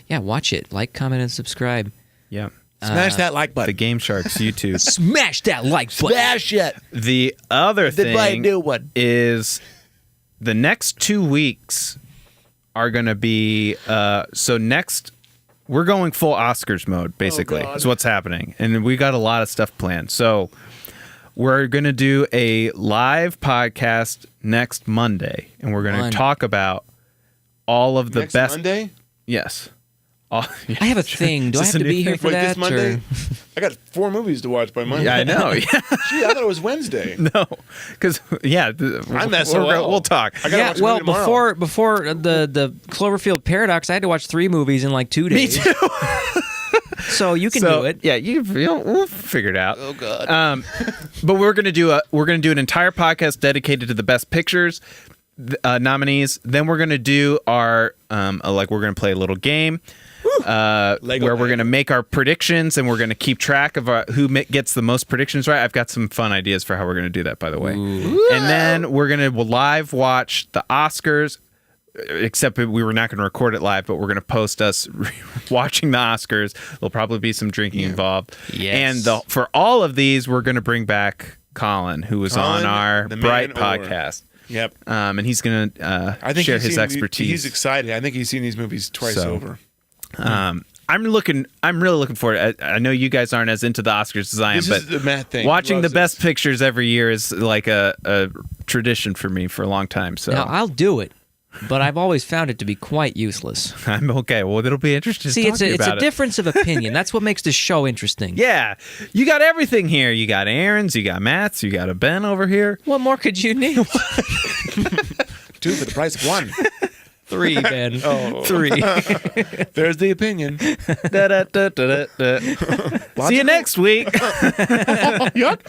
S2: Yeah, watch it. Like, comment, and subscribe.
S1: Yeah.
S3: Smash that like button.
S1: The Game Sharks YouTube.
S2: Smash that like button.
S3: Smash it.
S1: The other thing is the next 2 weeks are going to be next we're going full Oscars mode, basically. Is what's happening. And we got a lot of stuff planned. So we're going to do a live podcast next Monday, and we're going to talk about all of the
S3: next
S1: best.
S3: Monday?
S1: Yes.
S2: I have a thing. Do I have to be here for that?
S3: This Monday? I got 4 movies to watch by Monday.
S1: Yeah, I know. Yeah.
S3: Gee, I thought it was Wednesday.
S1: No, because we'll talk.
S2: Yeah, well, before the Cloverfield Paradox, I had to watch 3 movies in like 2 days.
S1: Me too.
S2: So you can do it.
S1: Yeah, we'll figure it out.
S3: Oh God.
S1: But we're gonna do an entire podcast dedicated to the best pictures nominees. Then we're gonna do our we're gonna play a little game where we're gonna make our predictions, and we're gonna keep track of who gets the most predictions right. I've got some fun ideas for how we're gonna do that, by the way. Ooh. And then we're gonna live watch the Oscars. Except we were not going to record it live, but we're going to post us watching the Oscars. There'll probably be some drinking involved.
S2: Yes.
S1: And for all of these, we're going to bring back Colin, who was on our Bright podcast.
S3: Yep.
S1: And he's going to share his expertise.
S3: He's excited. I think he's seen these movies twice over.
S1: I'm really looking forward. I know you guys aren't as into the Oscars as I am,
S3: This
S1: but
S3: is the Matt thing.
S1: watching
S3: He
S1: the
S3: loves
S1: best
S3: this.
S1: pictures every year is like a tradition for me for a long time. So
S2: Now, I'll do it, but I've always found it to be quite useless.
S1: I'm okay. Well, it'll be interesting.
S2: See,
S1: to
S2: it's
S1: talk to you
S2: a
S1: about it.
S2: difference of opinion. That's what makes this show interesting.
S1: Yeah, you got everything here. You got Aaron's, you got Matt's, you got a Ben over here.
S2: What more could you need?
S4: 2 for the price of 1.
S2: 3, Ben.
S3: Oh.
S2: 3.
S3: There's the opinion.
S1: See you next week.
S3: Yuck.